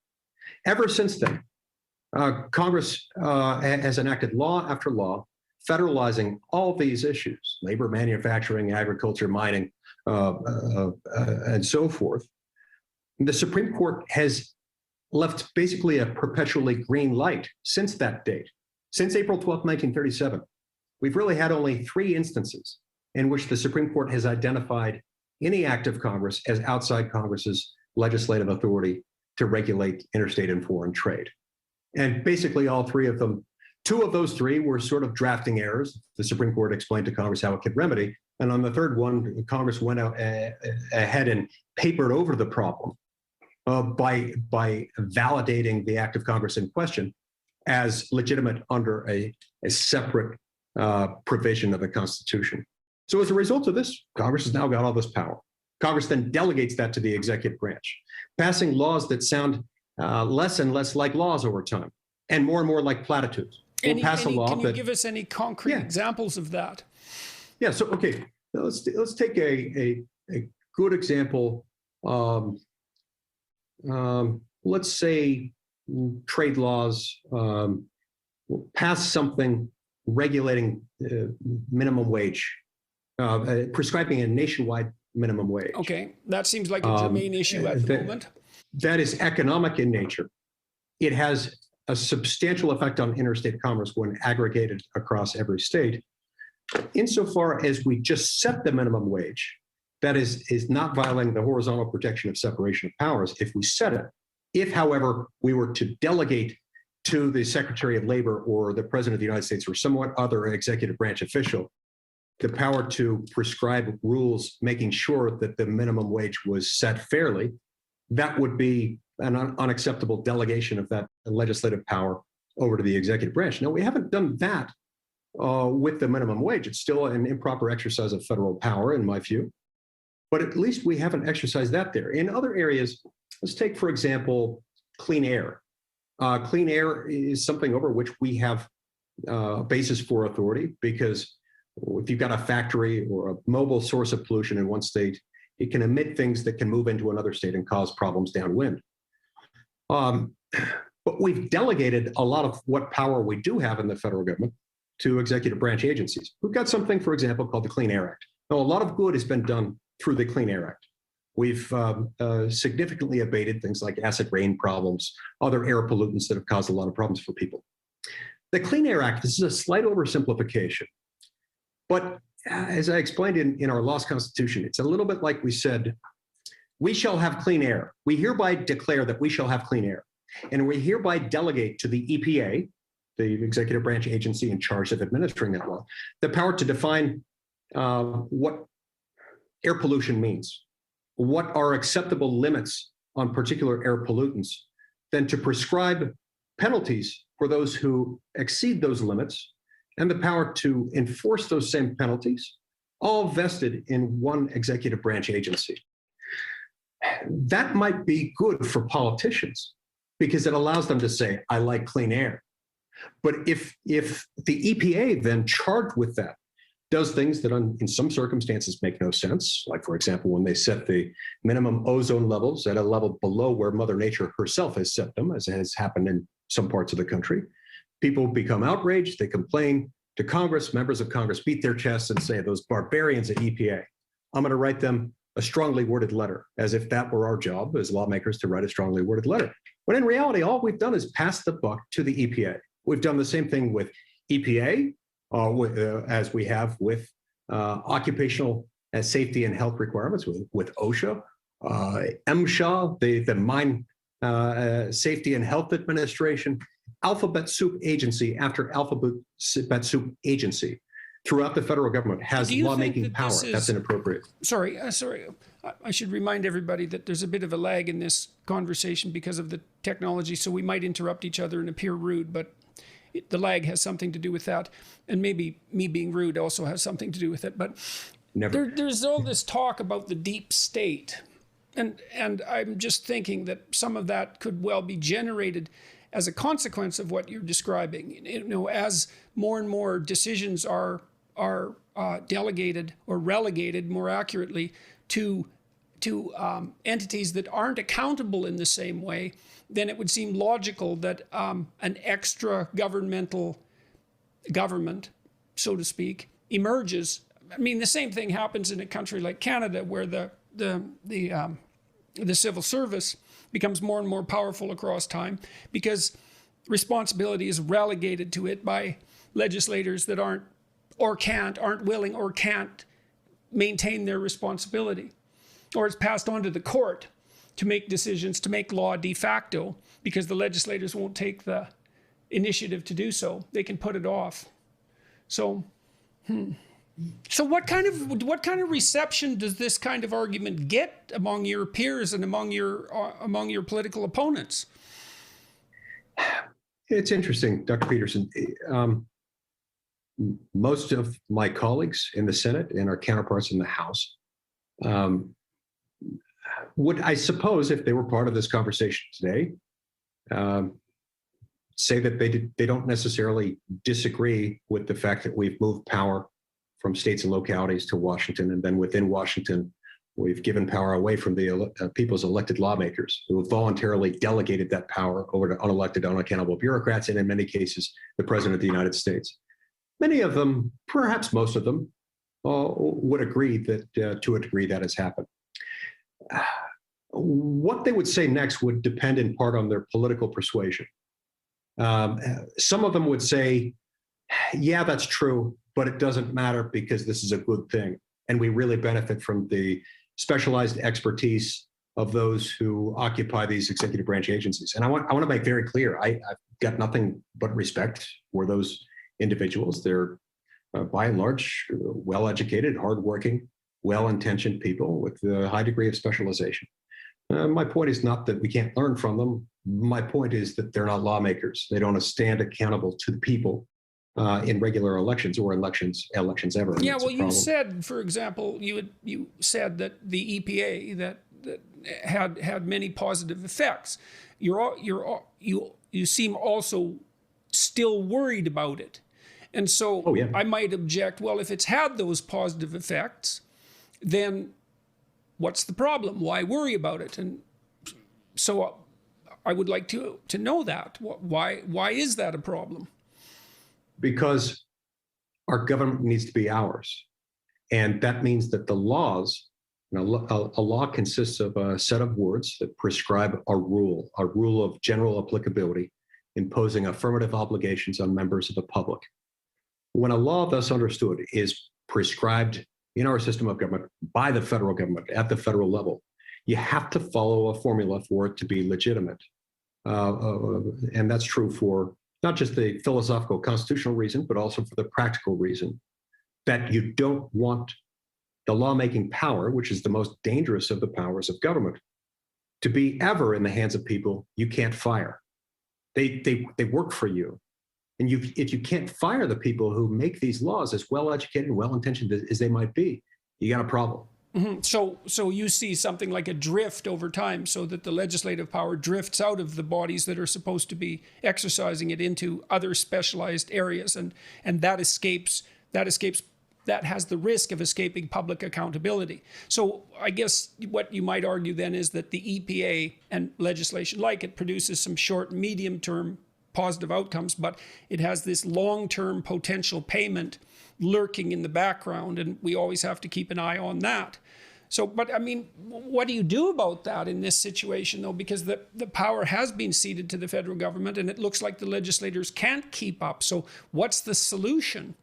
Ever since then, Congress has enacted law after law, federalizing all these issues, labor, manufacturing, agriculture, mining, and so forth. The Supreme Court has left basically a perpetually green light since that date. Since April 12, 1937, we've really had only 3 instances in which the Supreme Court has identified any act of Congress as outside Congress's legislative authority to regulate interstate and foreign trade. And basically all 3 of them, 2 of those 3 were sort of drafting errors. The Supreme Court explained to Congress how it could remedy. And on the third one, Congress went out ahead and papered over the problem by validating the act of Congress in question as legitimate under a separate provision of the Constitution. So as a result of this, Congress has now got all this power. Congress then delegates that to the executive branch, passing laws that sound less and less like laws over time, and more like platitudes. we'll pass a law can you that. give us any concrete examples of that? Yeah. So okay, let's take a good example. Let's say trade laws will pass something regulating minimum wage, prescribing a nationwide minimum wage. Okay, that seems like a germane issue at the moment. That is economic in nature. It has a substantial effect on interstate commerce when aggregated across every state. Insofar as we just set the minimum wage, that is not violating the horizontal protection of separation of powers if we set it. If, however, we were to delegate to the Secretary of Labor or the President of the United States or somewhat other executive branch official the power to prescribe rules making sure that the minimum wage was set fairly, that would be an unacceptable delegation of that legislative power over to the executive branch. Now, we haven't done that with the minimum wage. It's still an improper exercise of federal power, in my view. But at least we haven't exercised that there. In other areas, let's take, for example, clean air. Clean air is something over which we have a basis for authority, because if you've got a factory or a mobile source of pollution in one state, it can emit things that can move into another state and cause problems downwind. But we've delegated a lot of what power we do have in the federal government to executive branch agencies. We've got something, for example, called the Clean Air Act. Now, a lot of good has been done through the Clean Air Act. We've significantly abated things like acid rain problems, other air pollutants that have caused a lot of problems for people. The Clean Air Act, this is a slight oversimplification, but as I explained in our lost Constitution, it's a little bit like we said, we shall have clean air. We hereby declare that we shall have clean air. And we hereby delegate to the EPA, the executive branch agency in charge of administering that law, the power to define what air pollution means, what are acceptable limits on particular air pollutants, then to prescribe penalties for those who exceed those limits, and the power to enforce those same penalties, all vested in one executive branch agency. That might be good for politicians because it allows them to say, I like clean air. But if the EPA then charged with that does things that in some circumstances make no sense, like, for example, when they set the minimum ozone levels at a level below where Mother Nature herself has set them, as has happened in some parts of the country, people become outraged, they complain to Congress, members of Congress beat their chests and say, those barbarians at EPA, I'm going to write them a strongly worded letter, as if that were our job as lawmakers to write a strongly worded letter. When in reality, all we've done is pass the buck to the EPA. We've done the same thing with EPA, as we have with occupational safety and health requirements, with OSHA, MSHA, the Mine Safety and Health Administration, alphabet soup agency after alphabet soup agency throughout the federal government has lawmaking power. That's inappropriate. Sorry. I should remind everybody that there's a bit of a lag in this conversation because of the technology, so we might interrupt each other and appear rude, but the lag has something to do with that. And maybe me being rude also has something to do with it. But there's all this talk about the deep state. And I'm just thinking that some of that could well be generated as a consequence of what you're describing. As more and more decisions are delegated or relegated, more accurately, to entities that aren't accountable in the same way, then it would seem logical that an extra governmental government, so to speak, emerges. I mean, the same thing happens in a country like Canada, where the civil service becomes more and more powerful across time because responsibility is relegated to it by legislators that aren't willing or can't maintain their responsibility. Or it's passed on to the court to make decisions, to make law de facto, because the legislators won't take the initiative to do so. They can put it off. So what kind of reception does this kind of argument get among your peers and among your political opponents? It's interesting, Dr. Peterson. Most of my colleagues in the Senate and our counterparts in the House would, I suppose, if they were part of this conversation today, say that they don't necessarily disagree with the fact that we've moved power from states and localities to Washington, and then within Washington, we've given power away from the people's elected lawmakers who have voluntarily delegated that power over to unelected, unaccountable bureaucrats, and in many cases, the President of the United States. Many of them, perhaps most of them, would agree that to a degree that has happened. What they would say next would depend in part on their political persuasion. Some of them would say, yeah, that's true, but it doesn't matter because this is a good thing. And we really benefit from the specialized expertise of those who occupy these executive branch agencies. And I want to make very clear, I've got nothing but respect for those individuals. They're by and large, well-educated, hardworking, well-intentioned people with a high degree of specialization. My point is not that we can't learn from them. My point is that they're not lawmakers. They don't stand accountable to the people in regular elections or elections ever. Yeah, well, you said, for example, you said that the EPA that had many positive effects. You seem also still worried about it. And so I might object, well, if it's had those positive effects, then what's the problem? Why worry about it? And so I would like to know that. Why is that a problem? Because our government needs to be ours. And that means that the laws, a law consists of a set of words that prescribe a rule of general applicability, imposing affirmative obligations on members of the public. When a law, thus understood, is prescribed in our system of government by the federal government at the federal level, you have to follow a formula for it to be legitimate. And that's true for not just the philosophical constitutional reason, but also for the practical reason that you don't want the lawmaking power, which is the most dangerous of the powers of government, to be ever in the hands of people you can't fire. They work for you. And if you can't fire the people who make these laws, as well-educated and well-intentioned as they might be, you got a problem. Mm-hmm. So you see something like a drift over time, so that the legislative power drifts out of the bodies that are supposed to be exercising it into other specialized areas, and that has the risk of escaping public accountability. So I guess what you might argue then is that the EPA and legislation like it produces some short, medium-term positive outcomes, but it has this long-term potential payment lurking in the background, and we always have to keep an eye on that. So, but I mean, what do you do about that in this situation, though? Because the power has been ceded to the federal government, and it looks like the legislators can't keep up. So what's the solution?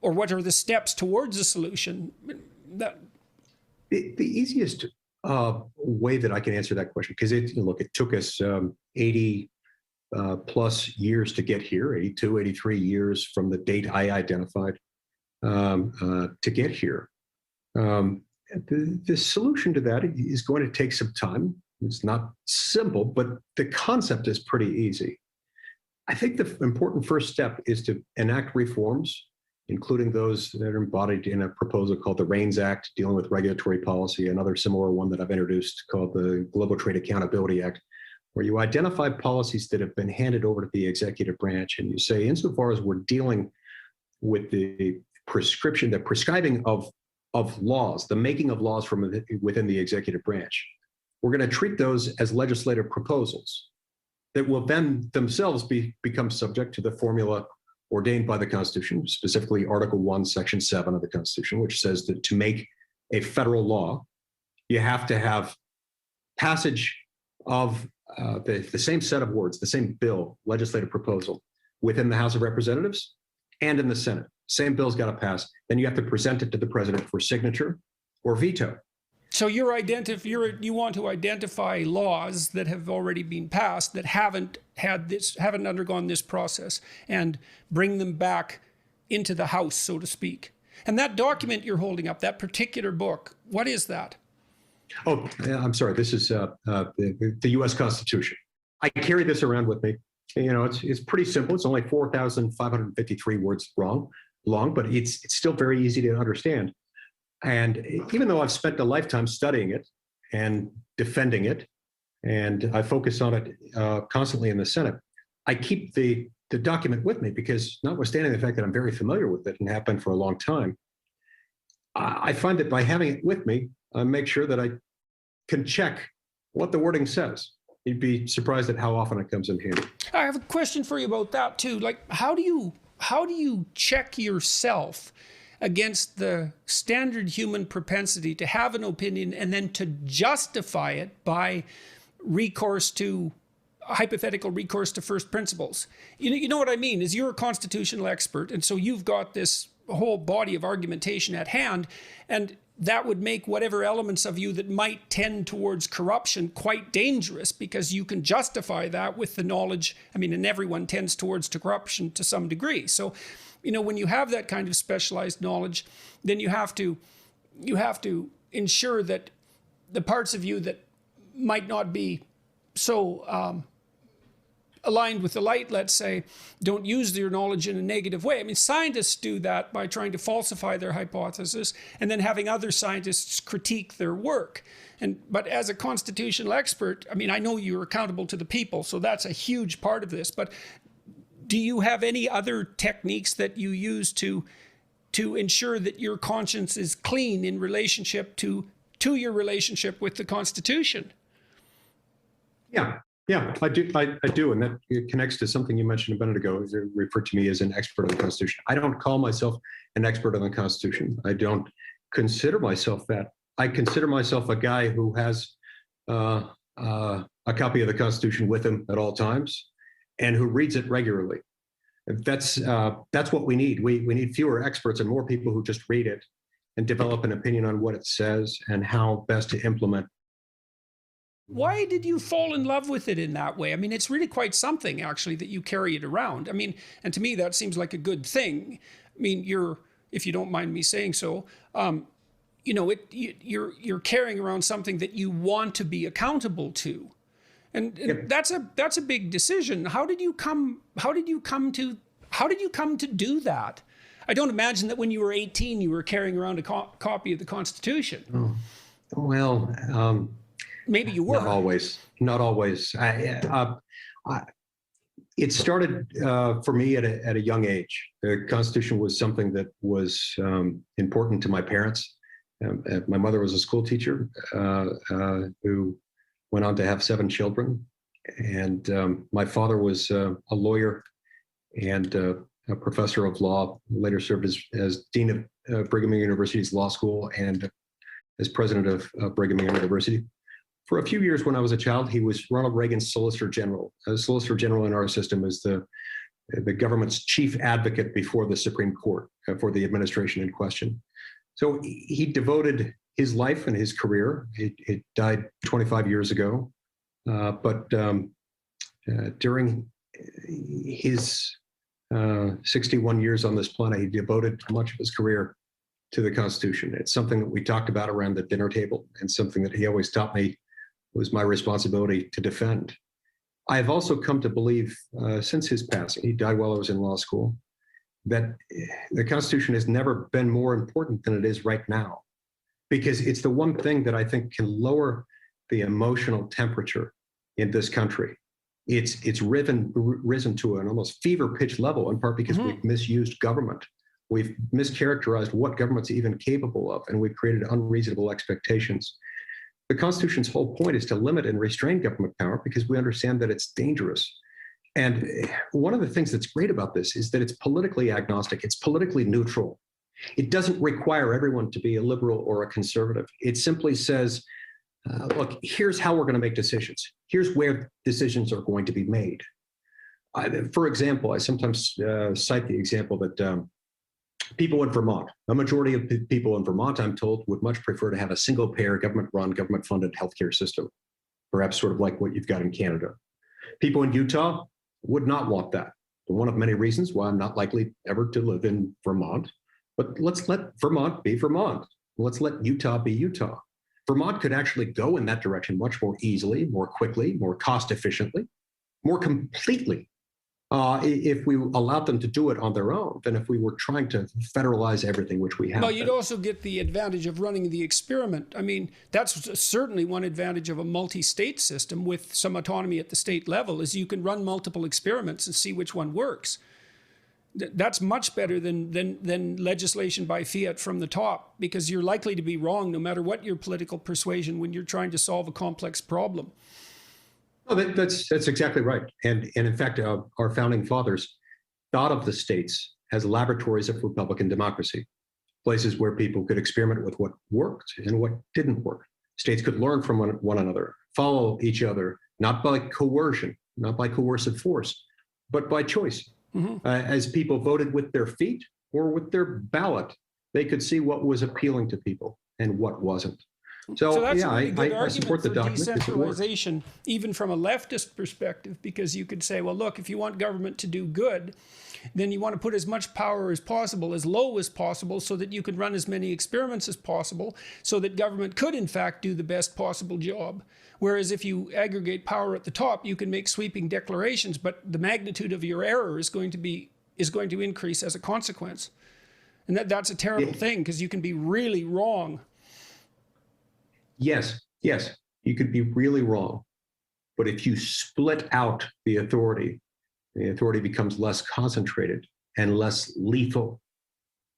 Or what are the steps towards a solution? The easiest way that I can answer that question, because it took us 80 plus years to get here, 82, 83 years from the date I identified to get here. The solution to that is going to take some time. It's not simple, but the concept is pretty easy. I think the important first step is to enact reforms, including those that are embodied in a proposal called the REINS Act, dealing with regulatory policy, another similar one that I've introduced called the Global Trade Accountability Act, where you identify policies that have been handed over to the executive branch, and you say, insofar as we're dealing with the prescribing of laws, the making of laws from within the executive branch, we're going to treat those as legislative proposals that will then themselves become subject to the formula ordained by the Constitution, specifically Article 1, Section 7 of the Constitution, which says that to make a federal law, you have to have passage of the same set of words, the same bill, legislative proposal, within the House of Representatives and in the Senate. Same bill's got to pass. Then you have to present it to the president for signature or veto. So you want to identify laws that have already been passed that haven't undergone this process, and bring them back into the House, so to speak. And that document you're holding up, that particular book, what is that? Oh, I'm sorry. This is the U.S. Constitution. I carry this around with me. It's pretty simple. It's only 4,553 words long, but it's still very easy to understand. And even though I've spent a lifetime studying it and defending it, and I focus on it constantly in the Senate, I keep the document with me because, notwithstanding the fact that I'm very familiar with it and have been for a long time, I find that by having it with me, I make sure that I can check what the wording says. You'd be surprised at how often it comes in handy. I have a question for you about that too. Like, how do you check yourself against the standard human propensity to have an opinion and then to justify it by hypothetical recourse to first principles? You know what I mean? Is you're a constitutional expert, and so you've got this whole body of argumentation at hand, and that would make whatever elements of you that might tend towards corruption quite dangerous, because you can justify that with the knowledge. I mean, and everyone tends towards corruption to some degree. So, when you have that kind of specialized knowledge, then you have to ensure that the parts of you that might not be so aligned with the light, let's say, don't use your knowledge in a negative way. I mean, scientists do that by trying to falsify their hypothesis and then having other scientists critique their work. But as a constitutional expert, I mean, I know you're accountable to the people, so that's a huge part of this. But do you have any other techniques that you use to ensure that your conscience is clean in relationship to your relationship with the Constitution? Yeah, I do, and that connects to something you mentioned a minute ago. You referred to me as an expert on the Constitution. I don't call myself an expert on the Constitution. I don't consider myself that. I consider myself a guy who has a copy of the Constitution with him at all times, and who reads it regularly. That's what we need. We need fewer experts and more people who just read it and develop an opinion on what it says and how best to implement. Why did you fall in love with it in that way? I mean, it's really quite something, actually, that you carry it around. I mean, and to me, that seems like a good thing. I mean, if you don't mind me saying so, you're carrying around something that you want to be accountable to, and Yep. that's a big decision. How did you come to do that? I don't imagine that when you were 18, you were carrying around a copy of the Constitution. Oh, well. Maybe you were. Not always. It started for me at a young age. The Constitution was something that was important to my parents. My mother was a school teacher who went on to have 7 children. And my father was a lawyer and a professor of law, later served as dean of Brigham Young University's law school and as president of Brigham Young University. For a few years when I was a child, he was Ronald Reagan's Solicitor General. The Solicitor General in our system is the government's chief advocate before the Supreme Court for the administration in question. So he devoted his life and his career. It died 25 years ago, but during his 61 years on this planet, he devoted much of his career to the Constitution. It's something that we talked about around the dinner table and something that he always taught me was my responsibility to defend. I have also come to believe since his passing, he died while I was in law school, that the Constitution has never been more important than it is right now, because it's the one thing that I think can lower the emotional temperature in this country. It's risen to an almost fever-pitch level, in part because we've misused government. We've mischaracterized what government's even capable of, and we've created unreasonable expectations. The Constitution's whole point is to limit and restrain government power because we understand that it's dangerous. And one of the things that's great about this is that it's politically agnostic. It's politically neutral. It doesn't require everyone to be a liberal or a conservative. It simply says, look, here's how we're going to make decisions. Here's where decisions are going to be made. For example, I sometimes cite the example that people in Vermont, a majority of people in Vermont, I'm told, would much prefer to have a single-payer, government-run, government-funded healthcare system, perhaps sort of like what you've got in Canada. People in Utah would not want that. One of many reasons why I'm not likely ever to live in Vermont. But let's let Vermont be Vermont. Let's let Utah be Utah. Vermont could actually go in that direction much more easily, more quickly, more cost efficiently, more completely If we allowed them to do it on their own, than if we were trying to federalize everything, which we have. Well, you'd also get the advantage of running the experiment. I mean, that's certainly one advantage of a multi-state system with some autonomy at the state level, is you can run multiple experiments and see which one works. That's much better than legislation by fiat from the top, because you're likely to be wrong no matter what your political persuasion when you're trying to solve a complex problem. Oh, that's exactly right. And in fact, our founding fathers thought of the states as laboratories of Republican democracy, places where people could experiment with what worked and what didn't work. States could learn from one another, follow each other, not by coercion, not by coercive force, but by choice. As people voted with their feet or with their ballot, they could see what was appealing to people and what wasn't. So that's yeah, a really good I support the document. Decentralization, even from a leftist perspective, because you could say, well, look, if you want government to do good, then you want to put as much power as possible, as low as possible, so that you can run as many experiments as possible, so that government could, in fact, do the best possible job. Whereas if you aggregate power at the top, you can make sweeping declarations, but the magnitude of your error is going to increase as a consequence. And that's a terrible thing, because you can be really wrong. Yes, you could be really wrong. But if you split out the authority becomes less concentrated and less lethal.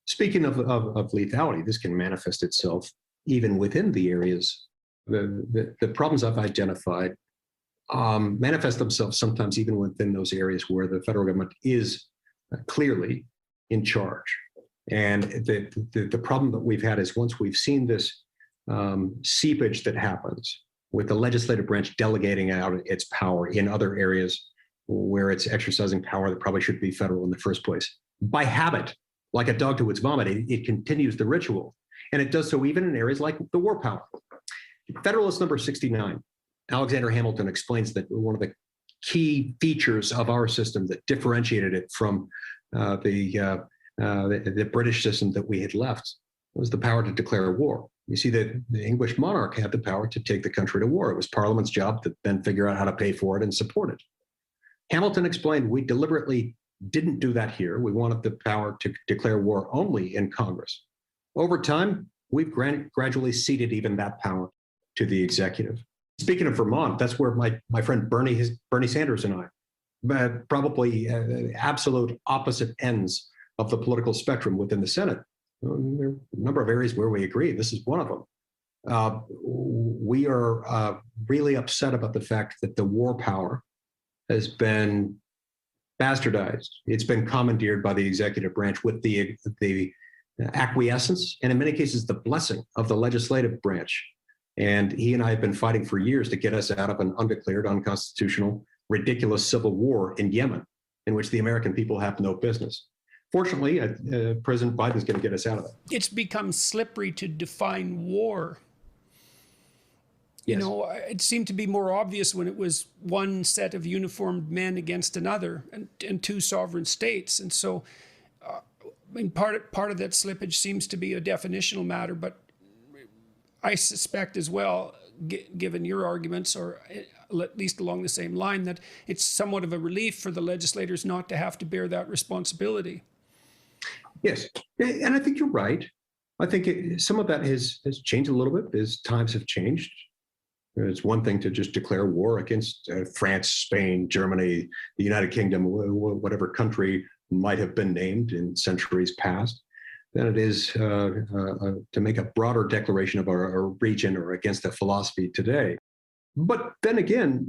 Speaking of lethality, this can manifest itself even within the areas. The problems I've identified manifest themselves sometimes even within those areas where the federal government is clearly in charge. And the problem that we've had is, once we've seen this seepage that happens with the legislative branch delegating out its power in other areas where it's exercising power that probably should be federal in the first place. By habit, like a dog to its vomit, it continues the ritual. And it does so even in areas like the war power. Federalist number 69, Alexander Hamilton explains that one of the key features of our system that differentiated it from the British system that we had left was the power to declare war. You see, the English monarch had the power to take the country to war. It was Parliament's job to then figure out how to pay for it and support it. Hamilton explained we deliberately didn't do that here. We wanted the power to declare war only in Congress. Over time, we've gradually ceded even that power to the executive. Speaking of Vermont, that's where my friend Bernie Sanders and I, probably absolute opposite ends of the political spectrum within the Senate. There are a number of areas where we agree. This is one of them. We are really upset about the fact that the war power has been bastardized. It's been commandeered by the executive branch with the acquiescence and, in many cases, the blessing of the legislative branch. And he and I have been fighting for years to get us out of an undeclared, unconstitutional, ridiculous civil war in Yemen, in which the American people have no business. Fortunately, President Biden's going to get us out of that. It's become slippery to define war. Yes. You know, it seemed to be more obvious when it was one set of uniformed men against another, and two sovereign states. And so, I mean, part of that slippage seems to be a definitional matter, but I suspect as well, given your arguments, or at least along the same line, that it's somewhat of a relief for the legislators not to have to bear that responsibility. Yes, and I think you're right. I think some of that has changed a little bit as times have changed. It's one thing to just declare war against France, Spain, Germany, the United Kingdom, whatever country might have been named in centuries past, than it is to make a broader declaration of our region or against a philosophy today. But then again,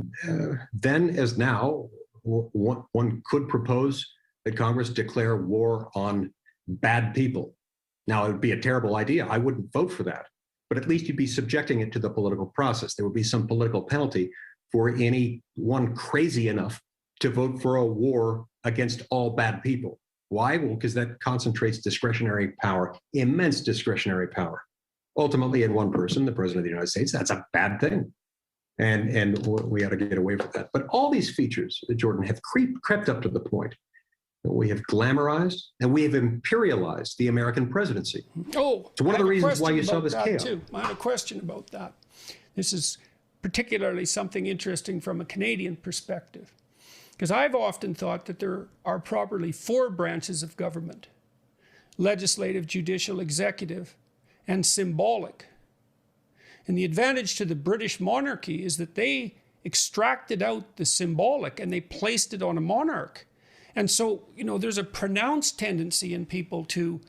then as now, one could propose that Congress declare war on bad people. Now, it would be a terrible idea. I wouldn't vote for that. But at least you'd be subjecting it to the political process. There would be some political penalty for anyone crazy enough to vote for a war against all bad people. Why? Well, because that concentrates discretionary power, immense discretionary power. Ultimately, in one person, the President of the United States, that's a bad thing. And we ought to get away from that. But all these features, Jordan, have crept up to the point that we have glamorized and we have imperialized the American presidency. Oh, so one of the reasons why you saw this chaos. Too. I have a question about that. This is particularly something interesting from a Canadian perspective. Because I've often thought that there are properly 4 branches of government: legislative, judicial, executive, and symbolic. And the advantage to the British monarchy is that they extracted out the symbolic and they placed it on a monarch. And so, you know, there's a pronounced tendency in people to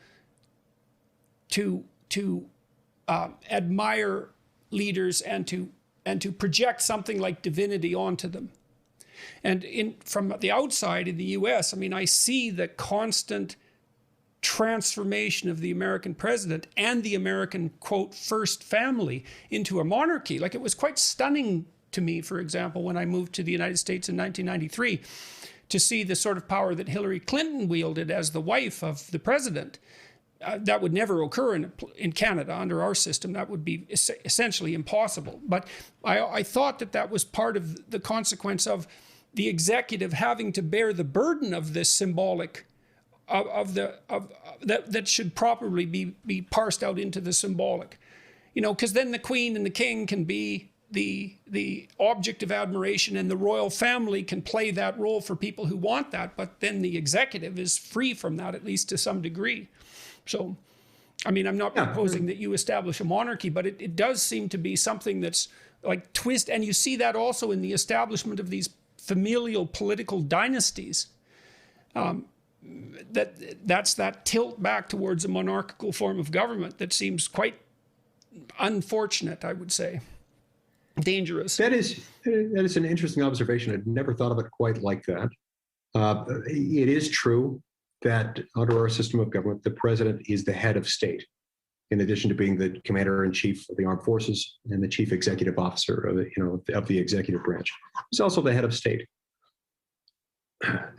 admire leaders and to project something like divinity onto them. And from the outside in the US, I mean, I see the constant transformation of the American president and the American, quote, first family into a monarchy. Like, it was quite stunning to me, for example, when I moved to the United States in 1993, to see the sort of power that Hillary Clinton wielded as the wife of the president. That would never occur in Canada under our system. That would be essentially impossible. But I thought that that was part of the consequence of the executive having to bear the burden of this symbolic that should properly be parsed out into the symbolic, you know, because then the Queen and the King can be the object of admiration, and the royal family can play that role for people who want that, but then the executive is free from that, at least to some degree. So, I mean, I'm not proposing that you establish a monarchy, but it does seem to be something that's like twist, and you see that also in the establishment of these familial political dynasties. That's that tilt back towards a monarchical form of government that seems quite unfortunate, I would say. Dangerous. That is an interesting observation. I'd never thought of it quite like that. It is true that under our system of government, the president is the head of state, in addition to being the commander-in-chief of the armed forces and the chief executive officer of the executive branch. He's also the head of state.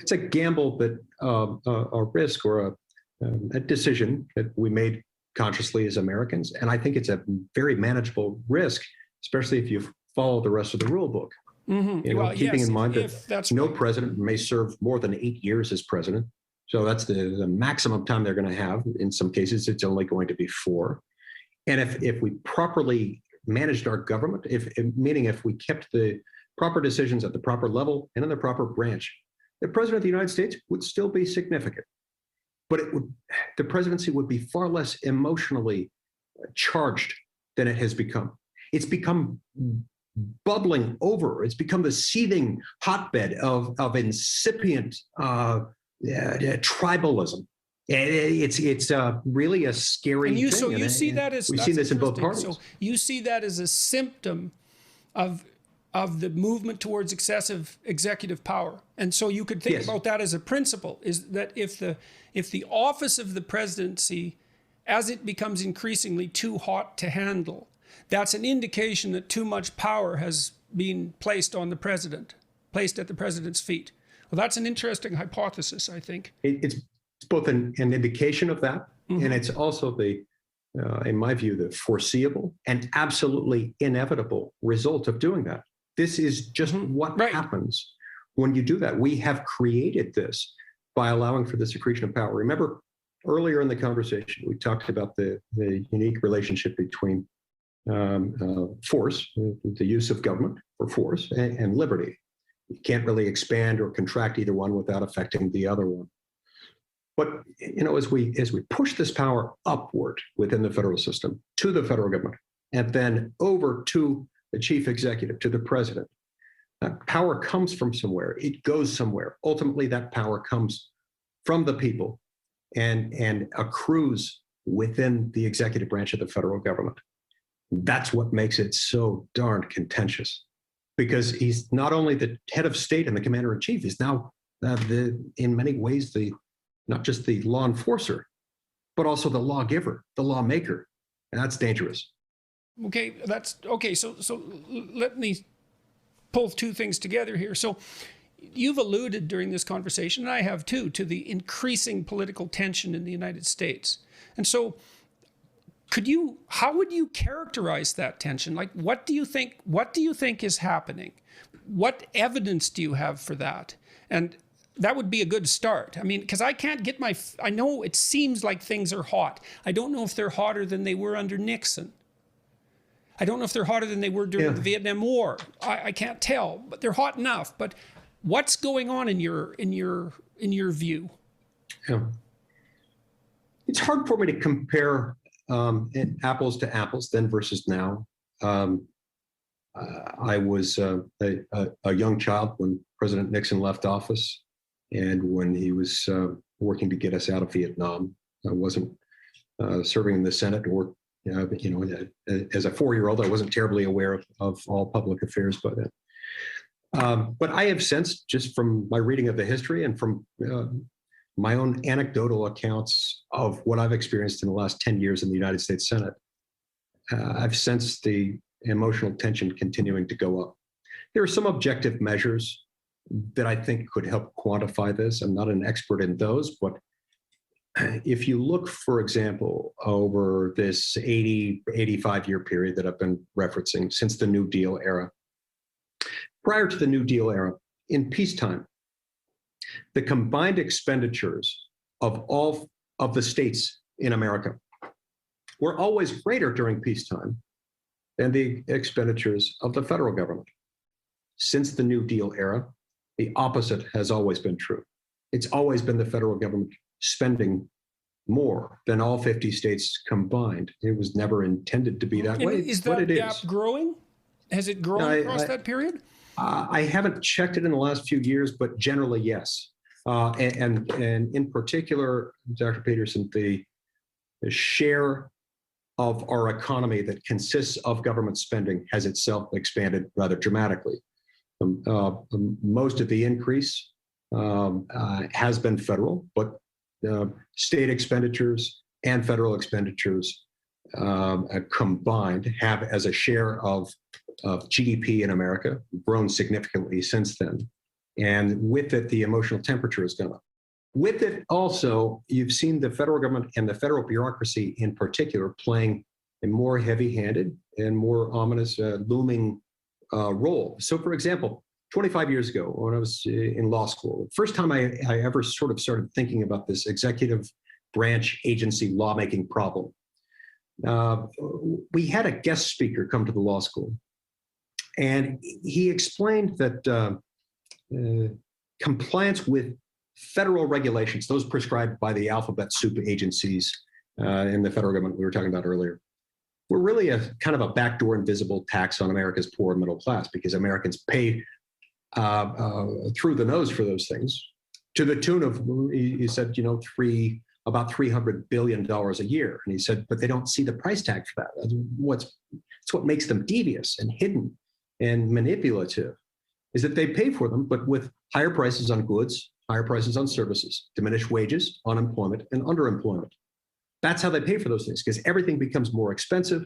It's a gamble that a risk or a decision that we made consciously as Americans, and I think it's a very manageable risk, especially if you follow the rest of the rule book. Mm-hmm. You know, well, keeping in mind that no president may serve more than 8 years as president. So that's the maximum time they're going to have. In some cases, it's only going to be 4. And if we properly managed our government, meaning if we kept the proper decisions at the proper level and in the proper branch, the president of the United States would still be significant. But the presidency would be far less emotionally charged than it has become. It's become bubbling over. It's become the seething hotbed of incipient tribalism. It's really a scary thing. So you see that as, we've seen this in both parties. So you see that as a symptom of the movement towards excessive executive power. And so you could think about that as a principle, is that if the office of the presidency, as it becomes increasingly too hot to handle, that's an indication that too much power has been placed at the president's feet. Well, that's an interesting hypothesis, I think. It's both an indication of that, mm-hmm. and it's also in my view, the foreseeable and absolutely inevitable result of doing that. This is just mm-hmm. what happens when you do that. We have created this by allowing for the secretion of power. Remember, earlier in the conversation, we talked about the unique relationship between force, the use of government for force, and liberty. You can't really expand or contract either one without affecting the other one. But as we push this power upward within the federal system to the federal government, and then over to the chief executive, to the president, that power comes from somewhere. It goes somewhere. Ultimately, that power comes from the people and accrues within the executive branch of the federal government. That's what makes it so darn contentious, because he's not only the head of state and the commander-in-chief, he's now in many ways not just the law enforcer, but also the lawgiver, the lawmaker, and that's dangerous. Okay, So let me pull 2 things together here. So you've alluded during this conversation, and I have too, to the increasing political tension in the United States. And so how would you characterize that tension? Like, what do you think is happening? What evidence do you have for that? And that would be a good start. I mean, because I can't get I know it seems like things are hot. I don't know if they're hotter than they were under Nixon. I don't know if they're hotter than they were during the Vietnam War. I can't tell, but they're hot enough. But What's going on in your view? Yeah. It's hard for me to compare apples to apples then versus now. I was a young child when President Nixon left office, and when he was working to get us out of Vietnam. I wasn't serving in the Senate, or as a 4-year-old, I wasn't terribly aware of all public affairs by then. But I have sensed, just from my reading of the history and from my own anecdotal accounts of what I've experienced in the last 10 years in the United States Senate, I've sensed the emotional tension continuing to go up. There are some objective measures that I think could help quantify this. I'm not an expert in those, but if you look, for example, over this 85-year period that I've been referencing since the New Deal era, prior to the New Deal era, in peacetime, the combined expenditures of all of the states in America were always greater during peacetime than the expenditures of the federal government. Since the New Deal era, the opposite has always been true. It's always been the federal government spending more than all 50 states combined. It was never intended to be that way. Is that gap growing? Has it grown across that period? I haven't checked it in the last few years, but generally, yes. And in particular, Dr. Peterson, the share of our economy that consists of government spending has itself expanded rather dramatically. Most of the increase has been federal, but state expenditures and federal expenditures combined have, as a share of GDP in America, grown significantly since then. And with it, the emotional temperature has gone up. With it also, you've seen the federal government and the federal bureaucracy in particular playing a more heavy-handed and more ominous looming role. So for example, 25 years ago, when I was in law school, the first time I ever sort of started thinking about this executive branch agency lawmaking problem, we had a guest speaker come to the law school, and he explained that compliance with federal regulations, those prescribed by the alphabet soup agencies in the federal government we were talking about earlier, were really a kind of a backdoor invisible tax on America's poor middle class, because Americans pay through the nose for those things, to the tune of, he said, about $300 billion a year. And he said, but they don't see the price tag for that. It's what makes them devious and hidden and manipulative, is that they pay for them, but with higher prices on goods, higher prices on services, diminished wages, unemployment, and underemployment. That's how they pay for those things, because everything becomes more expensive,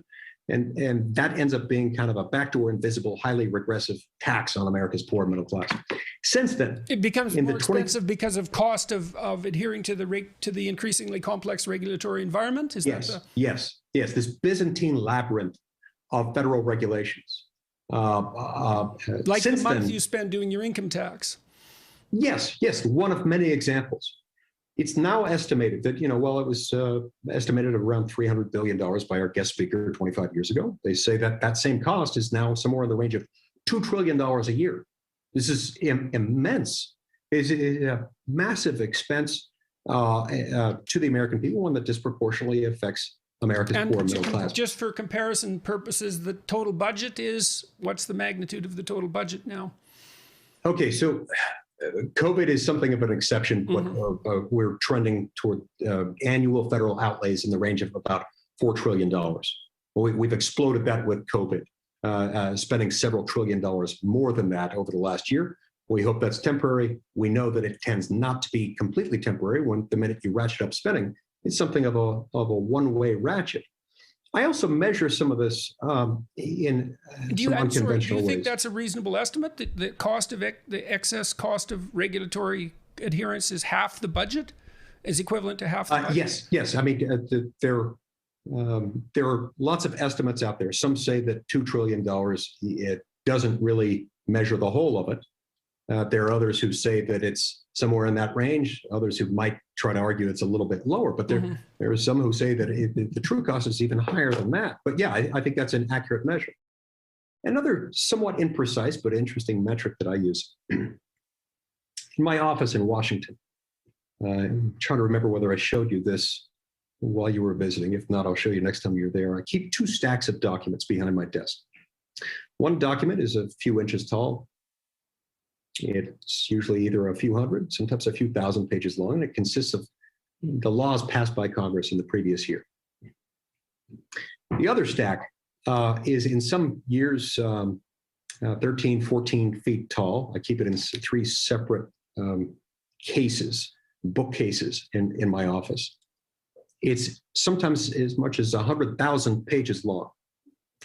and that ends up being kind of a backdoor, invisible, highly regressive tax on America's poor middle class. Since then, it becomes more expensive because of cost of adhering to the increasingly complex regulatory environment. Yes. This Byzantine labyrinth of federal regulations. Like the month you spend doing your income tax. Yes, one of many examples. It's now estimated that, it was estimated at around $300 billion by our guest speaker 25 years ago. They say that that same cost is now somewhere in the range of $2 trillion a year. This is immense. It's a massive expense to the American people, one that disproportionately affects America's poor middle class. Just for comparison purposes, the total budget what's the magnitude of the total budget now? Okay, so COVID is something of an exception, but we're trending toward annual federal outlays in the range of about $4 trillion. We've exploded that with COVID, spending several $1 trillion more than that over the last year. We hope that's temporary. We know that it tends not to be completely temporary. When the minute you ratchet up spending, it's something of a one-way ratchet. I also measure some of this in some unconventional ways. Do you think that's a reasonable estimate? The excess cost of regulatory adherence is half the budget, is equivalent to half the budget? Yes. I mean, there are lots of estimates out there. Some say that $2 trillion, it doesn't really measure the whole of it. There are others who say that it's somewhere in that range, others who might try to argue it's a little bit lower, but there are some who say that the true cost is even higher than that. But yeah, I think that's an accurate measure. Another somewhat imprecise but interesting metric that I use in my office in Washington. I'm trying to remember whether I showed you this while you were visiting. If not, I'll show you next time you're there. I keep 2 stacks of documents behind my desk. One document is a few inches tall. It's usually either a few hundred, sometimes a few thousand pages long, and it consists of the laws passed by Congress in the previous year. The other stack is in some years 13, 14 feet tall. I keep it in 3 separate cases, bookcases in my office. It's sometimes as much as 100,000 pages long.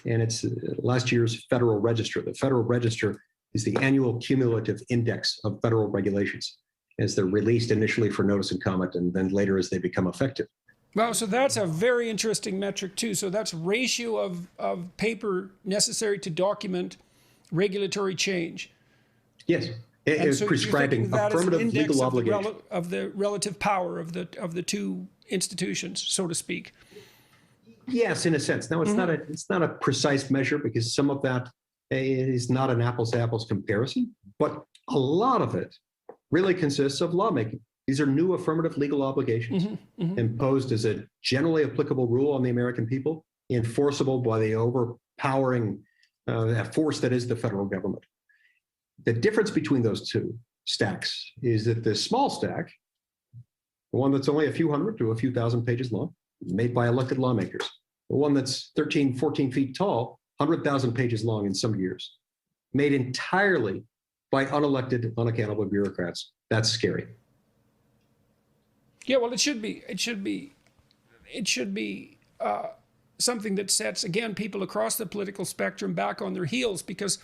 And it's last year's Federal Register. The Federal Register is the annual cumulative index of federal regulations as they're released initially for notice and comment, and then later as they become effective. Wow, so that's a very interesting metric too. So that's ratio of paper necessary to document regulatory change. Yes, it's so prescribing affirmative legal obligation of the relative power of the 2 institutions, so to speak. Yes, in a sense. Now, it's not a precise measure because some of that is not an apples to apples comparison, but a lot of it really consists of lawmaking. These are new affirmative legal obligations imposed as a generally applicable rule on the American people, enforceable by the overpowering force that is the federal government. The difference between those 2 stacks is that the small stack, the one that's only a few hundred to a few thousand pages long, made by elected lawmakers. The one that's 13, 14 feet tall, 100,000 pages long in some years, made entirely by unelected, unaccountable bureaucrats. That's scary. Yeah, well, it should be something that sets, again, people across the political spectrum back on their heels, because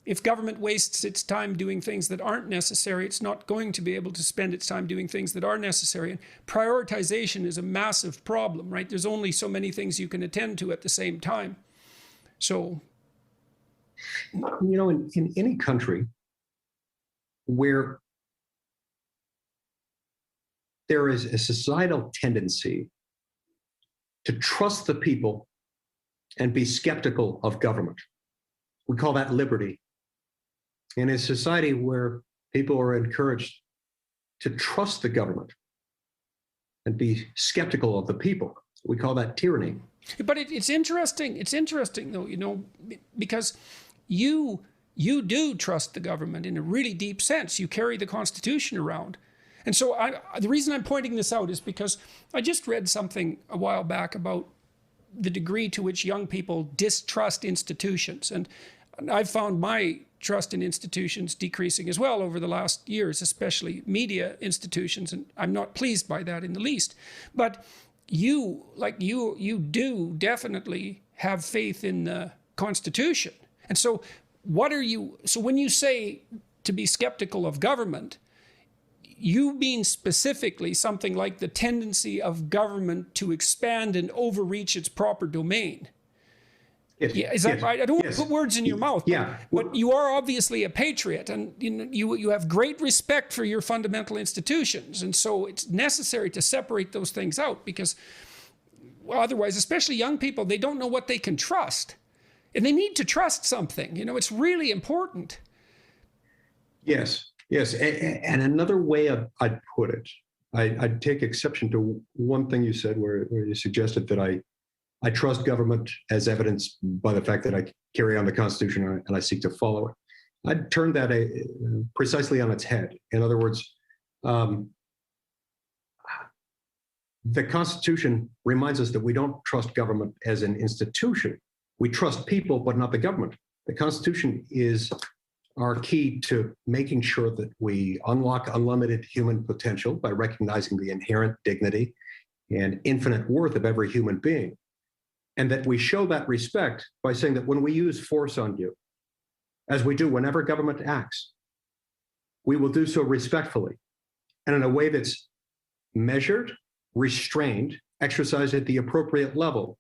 if government wastes its time doing things that aren't necessary, it's not going to be able to spend its time doing things that are necessary. And prioritization is a massive problem, right? There's only so many things you can attend to at the same time. So, in any country where there is a societal tendency to trust the people and be skeptical of government, we call that liberty. In a society where people are encouraged to trust the government and be skeptical of the people, we call that tyranny. But it's interesting. It's interesting, though, because you do trust the government in a really deep sense. You carry the Constitution around. And so the reason I'm pointing this out is because I just read something a while back about the degree to which young people distrust institutions. And I've found my trust in institutions decreasing as well over the last years, especially media institutions, and I'm not pleased by that in the least. But you do definitely have faith in the Constitution. And so when you say to be skeptical of government, you mean specifically something like the tendency of government to expand and overreach its proper domain. Yes, yeah, is that right? I don't want to put words in your mouth, but you are obviously a patriot, and you have great respect for your fundamental institutions, and so it's necessary to separate those things out, because otherwise, especially young people, they don't know what they can trust, and they need to trust something. It's really important. Yes. And another way I'd put it, I'd take exception to one thing you said where you suggested that I trust government as evidenced by the fact that I carry on the Constitution and I seek to follow it. I'd turn that precisely on its head. In other words, the Constitution reminds us that we don't trust government as an institution. We trust people, but not the government. The Constitution is our key to making sure that we unlock unlimited human potential by recognizing the inherent dignity and infinite worth of every human being. And that we show that respect by saying that when we use force on you, as we do whenever government acts, we will do so respectfully and in a way that's measured, restrained, exercised at the appropriate level,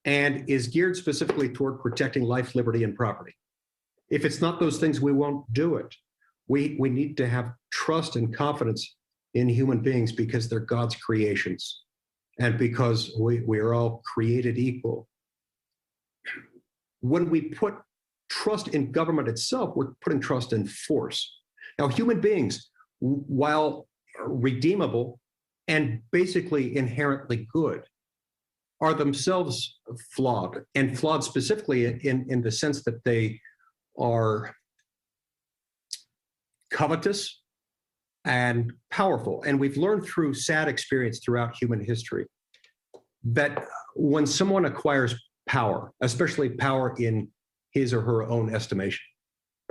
and is geared specifically toward protecting life, liberty, and property. If it's not those things, we won't do it. We need to have trust and confidence in human beings because they're God's creations and because we are all created equal. When we put trust in government itself, we're putting trust in force. Now, human beings, while redeemable and basically inherently good, are themselves flawed, and flawed specifically in the sense that they are covetous and powerful. And we've learned through sad experience throughout human history that when someone acquires power, especially power in his or her own estimation,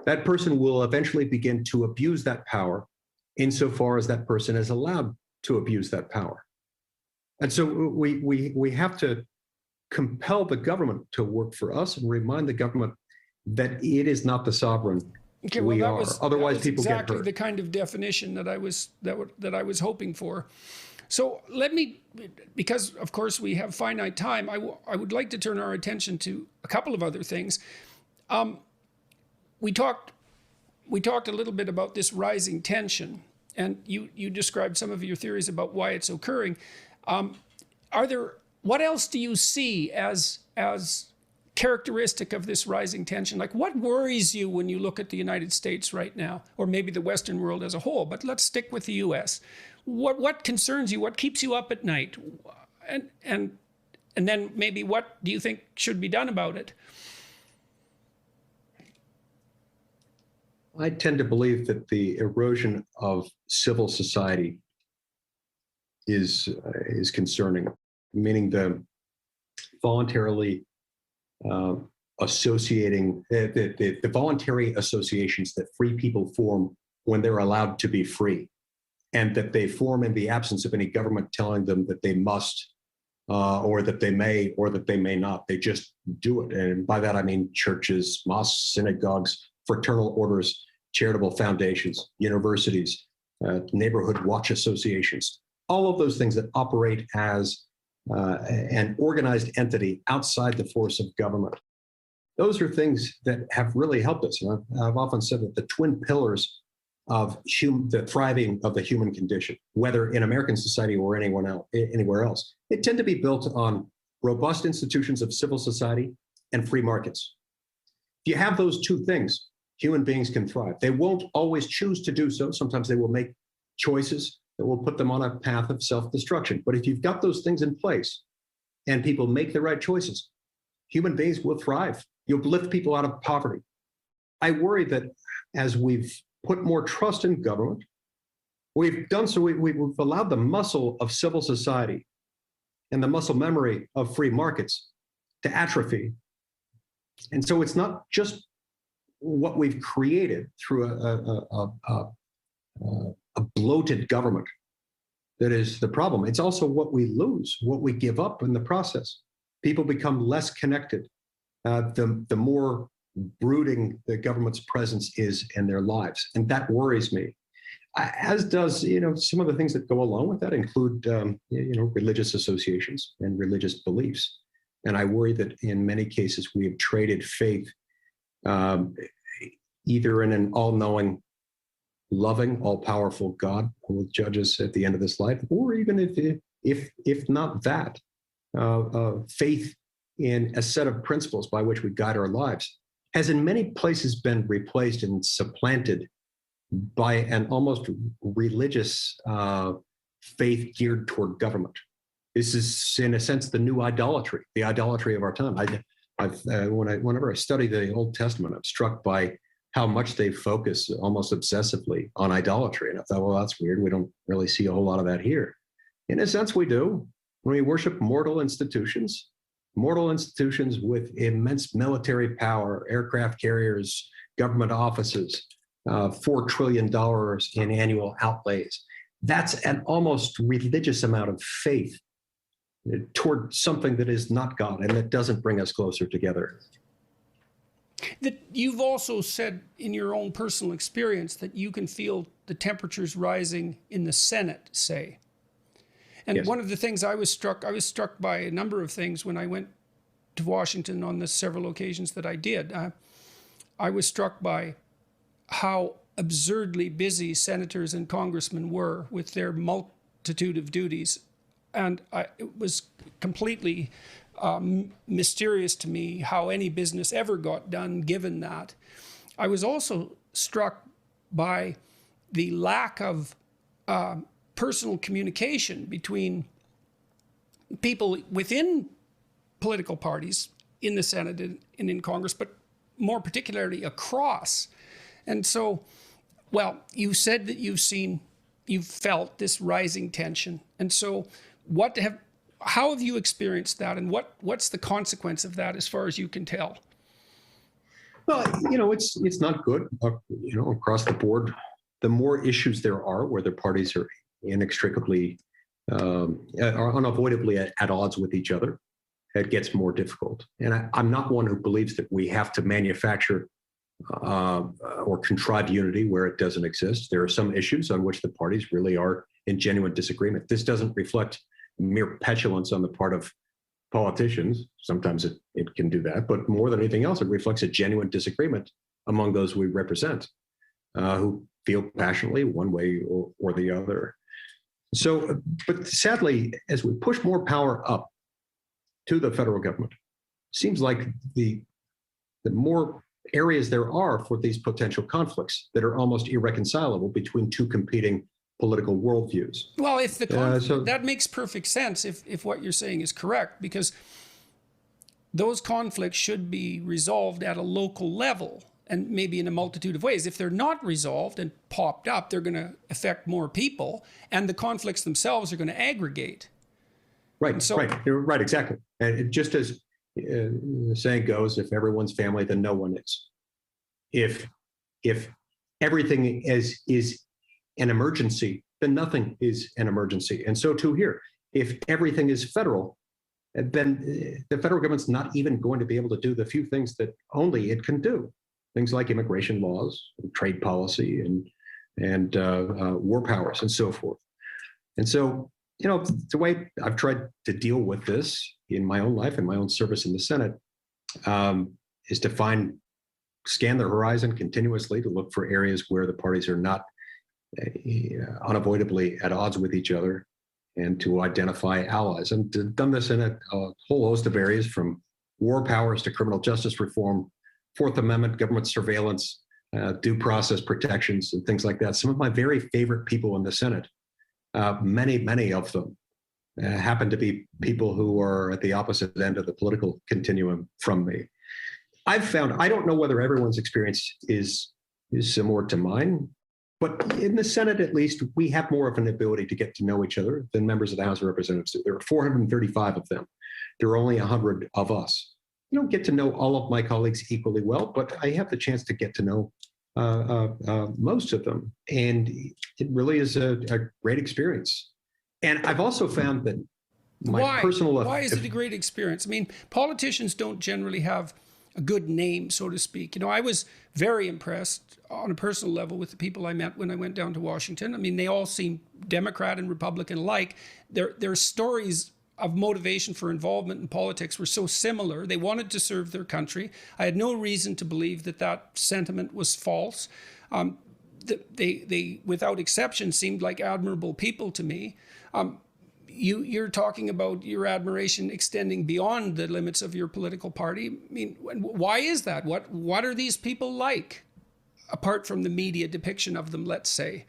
that person will eventually begin to abuse that power insofar as that person is allowed to abuse that power. And so we have to compel the government to work for us and remind the government that it is not the sovereign. Okay, well, we that are. was, Otherwise, that was people exactly get hurt. the kind of definition that I was hoping for. So let me, because of course we have finite time, I would like to turn our attention to a couple of other things. We talked a little bit about this rising tension, and you described some of your theories about why it's occurring. What else do you see as characteristic of this rising tension? Like, what worries you when you look at the United States right now, or maybe the Western world as a whole, but let's stick with the US. What concerns you? What keeps you up at night? And then maybe what do you think should be done about it? I tend to believe that the erosion of civil society is concerning, meaning the voluntarily associating the voluntary associations that free people form when they're allowed to be free, and that they form in the absence of any government telling them that they must, or that they may, or that they may not. They just do it. And by that, I mean churches, mosques, synagogues, fraternal orders, charitable foundations, universities, neighborhood watch associations, all of those things that operate as an organized entity outside the force of government. Those are things that have really helped us. And I've often said that the twin pillars of the thriving of the human condition, whether in American society or anywhere else, they tend to be built on robust institutions of civil society and free markets. If you have those two things, human beings can thrive. They won't always choose to do so. Sometimes they will make choices that will put them on a path of self-destruction. But if you've got those things in place and people make the right choices, human beings will thrive. You'll lift people out of poverty. I worry that as we've put more trust in government, we've done so, we've allowed the muscle of civil society and the muscle memory of free markets to atrophy. And so it's not just what we've created through a bloated government that is the problem. It's also what we lose, what we give up in the process. People become less connected. The more brooding the government's presence is in their lives, and that worries me. As does, some of the things that go along with that include, religious associations and religious beliefs. And I worry that in many cases we have traded faith either in an all-knowing, loving, all-powerful God who will judge us at the end of this life, or even if not that, faith in a set of principles by which we guide our lives has in many places been replaced and supplanted by an almost religious faith geared toward government. This is, in a sense, the new idolatry, the idolatry of our time. Whenever I study the Old Testament, I'm struck by how much they focus almost obsessively on idolatry. And I thought, well, that's weird. We don't really see a whole lot of that here. In a sense, we do. When we worship mortal institutions with immense military power, aircraft carriers, government offices, $4 trillion in annual outlays. That's an almost religious amount of faith toward something that is not God and that doesn't bring us closer together. That you've also said in your own personal experience that you can feel the temperatures rising in the Senate, say. And yes. One of the things I was struck by a number of things when I went to Washington on the several occasions that I did. I was struck by how absurdly busy senators and congressmen were with their multitude of duties. And it was completely mysterious to me how any business ever got done given that. I was also struck by the lack of personal communication between people within political parties in the Senate and in Congress, but more particularly across. And so, well, you said that you've felt this rising tension. And so how have you experienced that, and what's the consequence of that as far as you can tell? Well, it's not good, across the board. The more issues there are where the parties are inextricably, are unavoidably at odds with each other, it gets more difficult. And I'm not one who believes that we have to manufacture or contrive unity where it doesn't exist. There are some issues on which the parties really are in genuine disagreement. This doesn't reflect mere petulance on the part of politicians. Sometimes it can do that, but more than anything else, it reflects a genuine disagreement among those we represent, who feel passionately one way or the other. So, but sadly, as we push more power up to the federal government, it seems like the more areas there are for these potential conflicts that are almost irreconcilable between two competing political worldviews. Well, if that makes perfect sense if what you're saying is correct, because those conflicts should be resolved at a local level and maybe in a multitude of ways. If they're not resolved and popped up, they're going to affect more people, and the conflicts themselves are going to aggregate. Right, You're right, exactly. And it just as the saying goes, if everyone's family, then no one is. If everything is an emergency, then nothing is an emergency. And so too here. If everything is federal, then the federal government's not even going to be able to do the few things that only it can do. Things like immigration laws, trade policy, and war powers, and so forth. And so, the way I've tried to deal with this in my own life and my own service in the Senate is to scan the horizon continuously to look for areas where the parties are not unavoidably at odds with each other, and to identify allies. And done this in a whole host of areas, from war powers to criminal justice reform, Fourth Amendment, government surveillance, due process protections, and things like that. Some of my very favorite people in the Senate, many of them, happen to be people who are at the opposite end of the political continuum from me. I've found, I don't know whether everyone's experience is similar to mine, but in the Senate, at least, we have more of an ability to get to know each other than members of the House of Representatives do. There are 435 of them. There are only 100 of us. You don't get to know all of my colleagues equally well, but I have the chance to get to know most of them. And it really is a great experience. And I've also found that why is it a great experience? I mean, politicians don't generally have a good name, so to speak. I was very impressed on a personal level with the people I met when I went down to Washington. I mean, they all seem Democrat and Republican alike. Their stories of motivation for involvement in politics were so similar. They wanted to serve their country. I had no reason to believe that sentiment was false. They, without exception, seemed like admirable people to me. You're talking about your admiration extending beyond the limits of your political party. I mean, why is that? What are these people like, apart from the media depiction of them, let's say?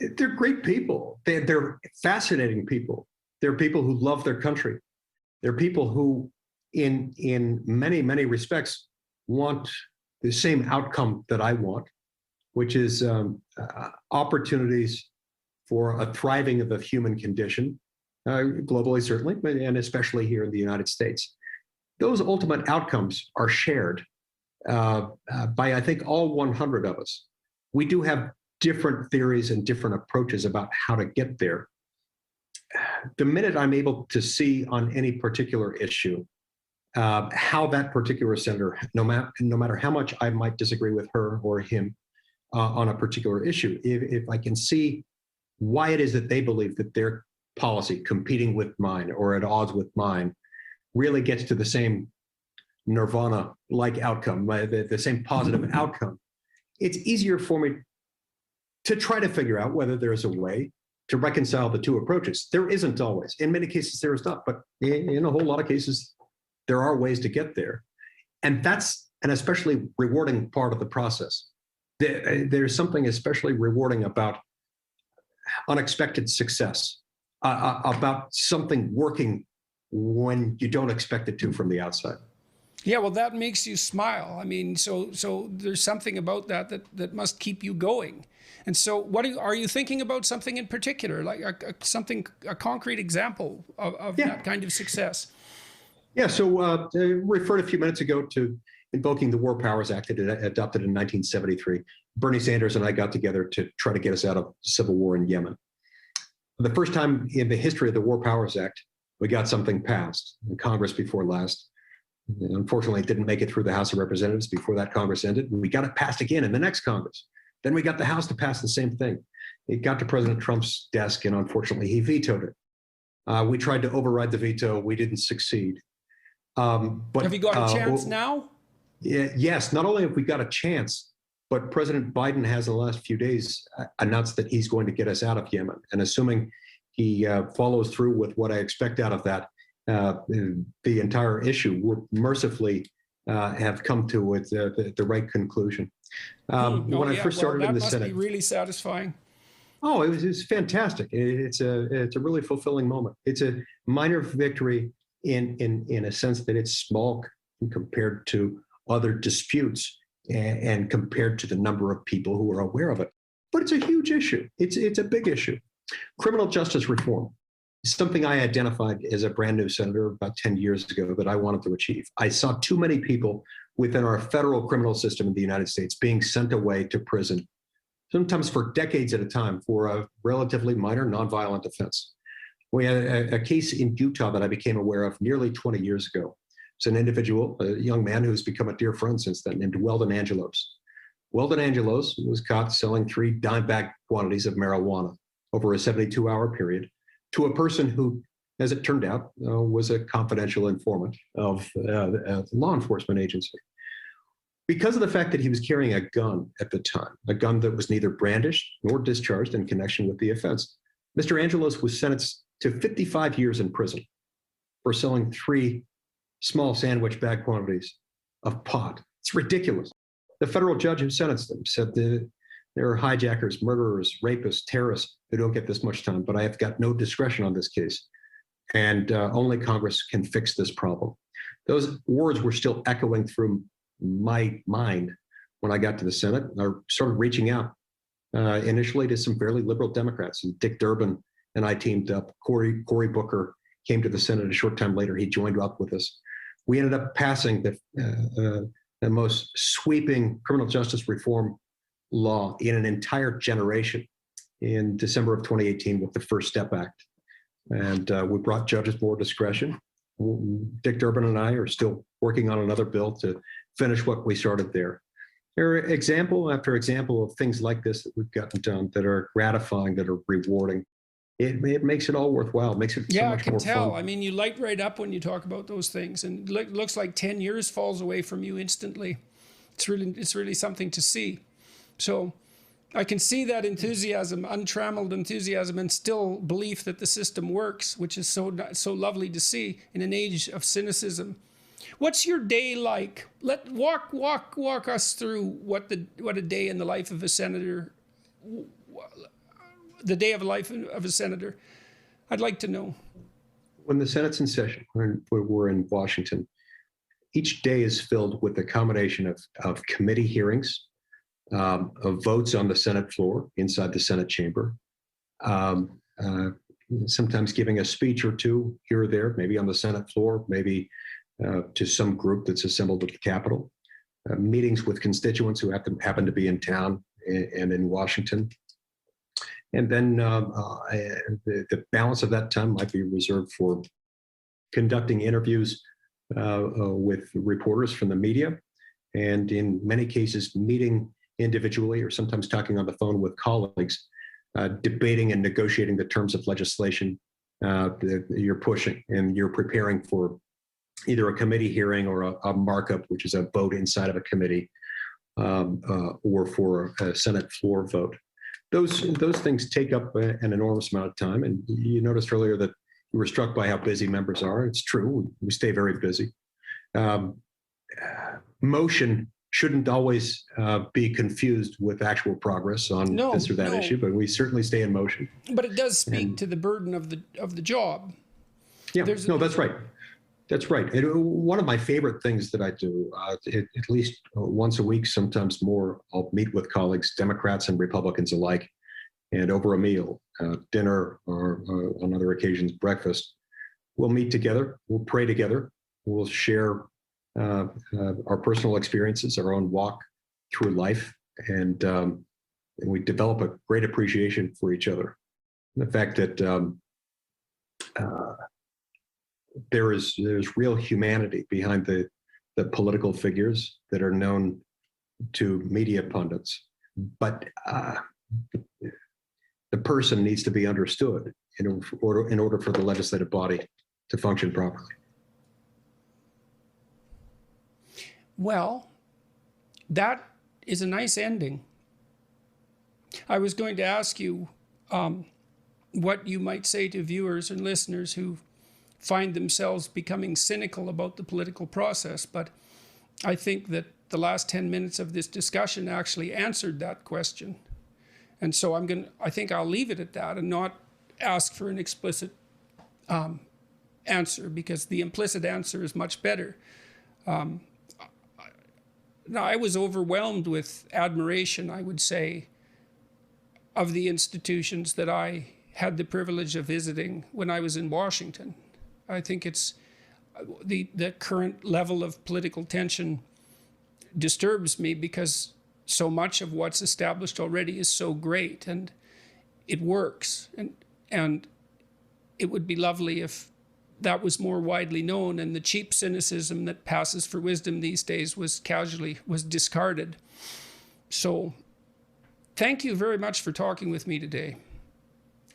They're great people. They're fascinating people. They're people who love their country. They're people who, in many respects, want the same outcome that I want, which is opportunities for a thriving of the human condition, globally certainly, and especially here in the United States. Those ultimate outcomes are shared by, I think, all 100 of us. We do have different theories and different approaches about how to get there. The minute I'm able to see on any particular issue how that particular senator, no matter how much I might disagree with her or him on a particular issue, if I can see why it is that they believe that their policy competing with mine or at odds with mine really gets to the same nirvana-like outcome, the same positive outcome, it's easier for me to try to figure out whether there's a way to reconcile the two approaches. There isn't always. In many cases, there is not, but in a whole lot of cases, there are ways to get there. And that's an especially rewarding part of the process. There's something especially rewarding about unexpected success, about something working when you don't expect it to from the outside. Yeah, well, that makes you smile. I mean, so there's something about that must keep you going. And so, are you thinking about something in particular, like a concrete example of Yeah. that kind of success? Yeah. So I referred a few minutes ago to invoking the War Powers Act that adopted in 1973. Bernie Sanders and I got together to try to get us out of civil war in Yemen. The first time in the history of the War Powers Act, we got something passed in Congress before last. Unfortunately, it didn't make it through the House of Representatives before that Congress ended. We got it passed again in the next Congress. Then we got the House to pass the same thing. It got to President Trump's desk, and unfortunately, he vetoed it. We tried to override the veto. We didn't succeed. But have you got a chance now? Yes. Not only have we got a chance, but President Biden has in the last few days announced that he's going to get us out of Yemen. And assuming he follows through with what I expect out of that, the entire issue will mercifully have come to the right conclusion. When I first started in the Senate, that must be really satisfying. Oh, it was fantastic. It's a really fulfilling moment. It's a minor victory in a sense that it's small compared to other disputes and compared to the number of people who are aware of it. But it's a huge issue. It's a big issue. Criminal justice reform is something I identified as a brand new senator about 10 years ago that I wanted to achieve. I saw too many people within our federal criminal system in the United States being sent away to prison, sometimes for decades at a time, for a relatively minor nonviolent offense. We had a case in Utah that I became aware of nearly 20 years ago. It's an individual, a young man who's become a dear friend since then, named Weldon Angelos. Weldon Angelos was caught selling 3 dime bag quantities of marijuana over a 72-hour period to a person who, as it turned out, was a confidential informant of the law enforcement agency. Because of the fact that he was carrying a gun at the time, a gun that was neither brandished nor discharged in connection with the offense, Mr. Angelos was sentenced to 55 years in prison for selling 3 small sandwich bag quantities of pot. It's ridiculous. The federal judge who sentenced them said that there are hijackers, murderers, rapists, terrorists who don't get this much time, but I have got no discretion on this case. And only Congress can fix this problem. Those words were still echoing through my mind when I got to the Senate. I started reaching out initially to some fairly liberal Democrats. And Dick Durbin and I teamed up. Cory Booker came to the Senate a short time later. He joined up with us. We ended up passing the most sweeping criminal justice reform law in an entire generation in December of 2018 with the First Step Act. And we brought judges more discretion. Dick Durbin and I are still working on another bill to finish what we started there. There are example after example of things like this that we've gotten done that are gratifying, that are rewarding. It makes it all worthwhile. It makes it so much more fun. Yeah, I can tell. I mean, you light right up when you talk about those things, and it looks like 10 years falls away from you instantly. It's really something to see. So I can see that enthusiasm, untrammeled enthusiasm, and still belief that the system works, which is so lovely to see in an age of cynicism. What's your day like? Walk us through what a day in the life of a senator. The day of life of a senator. I'd like to know. When the Senate's in session, we're in Washington, each day is filled with a combination of committee hearings, of votes on the Senate floor, inside the Senate chamber, sometimes giving a speech or two here or there, maybe on the Senate floor, maybe to some group that's assembled at the Capitol, meetings with constituents who happen to be in town and in Washington. And then the balance of that time might be reserved for conducting interviews with reporters from the media, and in many cases, meeting individually or sometimes talking on the phone with colleagues, debating and negotiating the terms of legislation that you're pushing, and you're preparing for either a committee hearing or a markup, which is a vote inside of a committee, or for a Senate floor vote. Those things take up an enormous amount of time. And you noticed earlier that you were struck by how busy members are. It's true. We stay very busy. Motion shouldn't always be confused with actual progress on this or that issue, but we certainly stay in motion. But it does speak to the burden of the job. Yeah, that's right. That's right. One of my favorite things that I do, at least once a week, sometimes more, I'll meet with colleagues, Democrats and Republicans alike, and over a meal, dinner, or on other occasions, breakfast, we'll meet together, we'll pray together, we'll share our personal experiences, our own walk through life, and we develop a great appreciation for each other. The fact that there's real humanity behind the political figures that are known to media pundits, but the person needs to be understood in order for the legislative body to function properly. Well, that is a nice ending. I was going to ask you what you might say to viewers and listeners who find themselves becoming cynical about the political process, but I think that the last 10 minutes of this discussion actually answered that question. And so I think I'll leave it at that and not ask for an explicit answer, because the implicit answer is much better. Now, I was overwhelmed with admiration, I would say, of the institutions that I had the privilege of visiting when I was in Washington. I think it's the current level of political tension disturbs me, because so much of what's established already is so great and it works. And it would be lovely if that was more widely known, and the cheap cynicism that passes for wisdom these days was discarded. So thank you very much for talking with me today.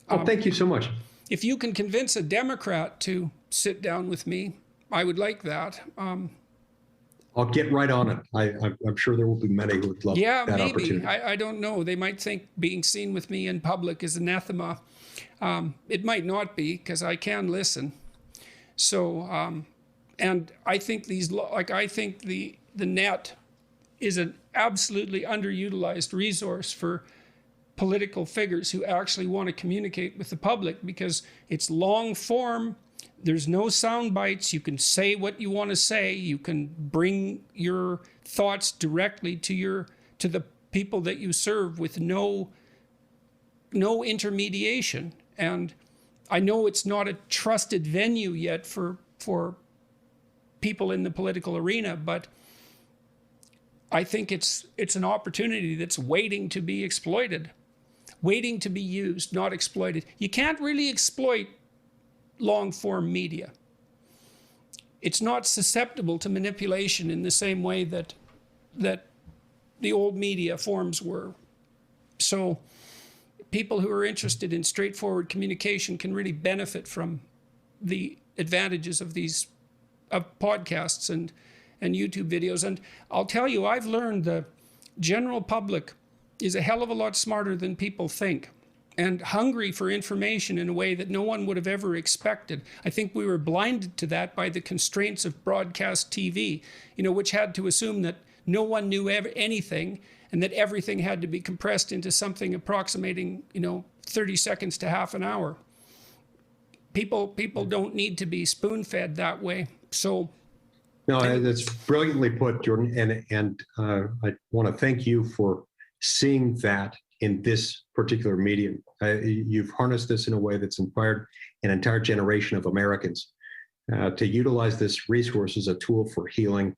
Thank you so much. If you can convince a Democrat to sit down with me, I would like that. I'll get right on it. I'm sure there will be many who would love that opportunity. I don't know. They might think being seen with me in public is anathema. It might not be, because I can listen. So, and I think I think the net is an absolutely underutilized resource for political figures who actually want to communicate with the public, because it's long form. There's no sound bites. You can say what you want to say. You can bring your thoughts directly to the people that you serve with no intermediation. And I know it's not a trusted venue yet for people in the political arena, but I think it's an opportunity that's waiting to be exploited, waiting to be used, not exploited. You can't really exploit long-form media. It's not susceptible to manipulation in the same way that the old media forms were. So people who are interested in straightforward communication can really benefit from the advantages of podcasts and YouTube videos. And I'll tell you, I've learned the general public is a hell of a lot smarter than people think, and hungry for information in a way that no one would have ever expected. I think we were blinded to that by the constraints of broadcast TV, which had to assume that no one knew anything, and that everything had to be compressed into something approximating, 30 seconds to half an hour. People don't need to be spoon-fed that way. So, no, that's brilliantly put, Jordan. And I want to thank you for seeing that in this particular medium. You've harnessed this in a way that's inspired an entire generation of Americans to utilize this resource as a tool for healing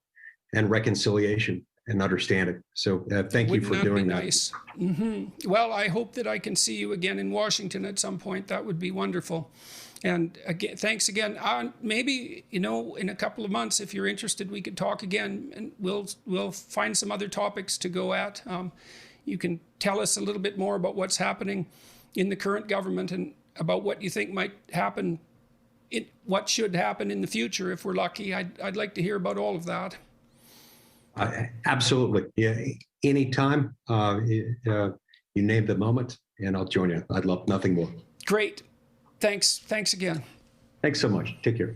and reconciliation and understanding. So thank you for doing that. Nice. Mm-hmm. Well, I hope that I can see you again in Washington at some point. That would be wonderful. And again, thanks again. Maybe, in a couple of months, if you're interested, we could talk again, and we'll find some other topics to go at. You can tell us a little bit more about what's happening in the current government and about what you think might happen, what should happen in the future if we're lucky. I'd like to hear about all of that. Absolutely. Yeah. Anytime you name the moment, and I'll join you. I'd love nothing more. Great. Thanks again. Thanks so much. Take care.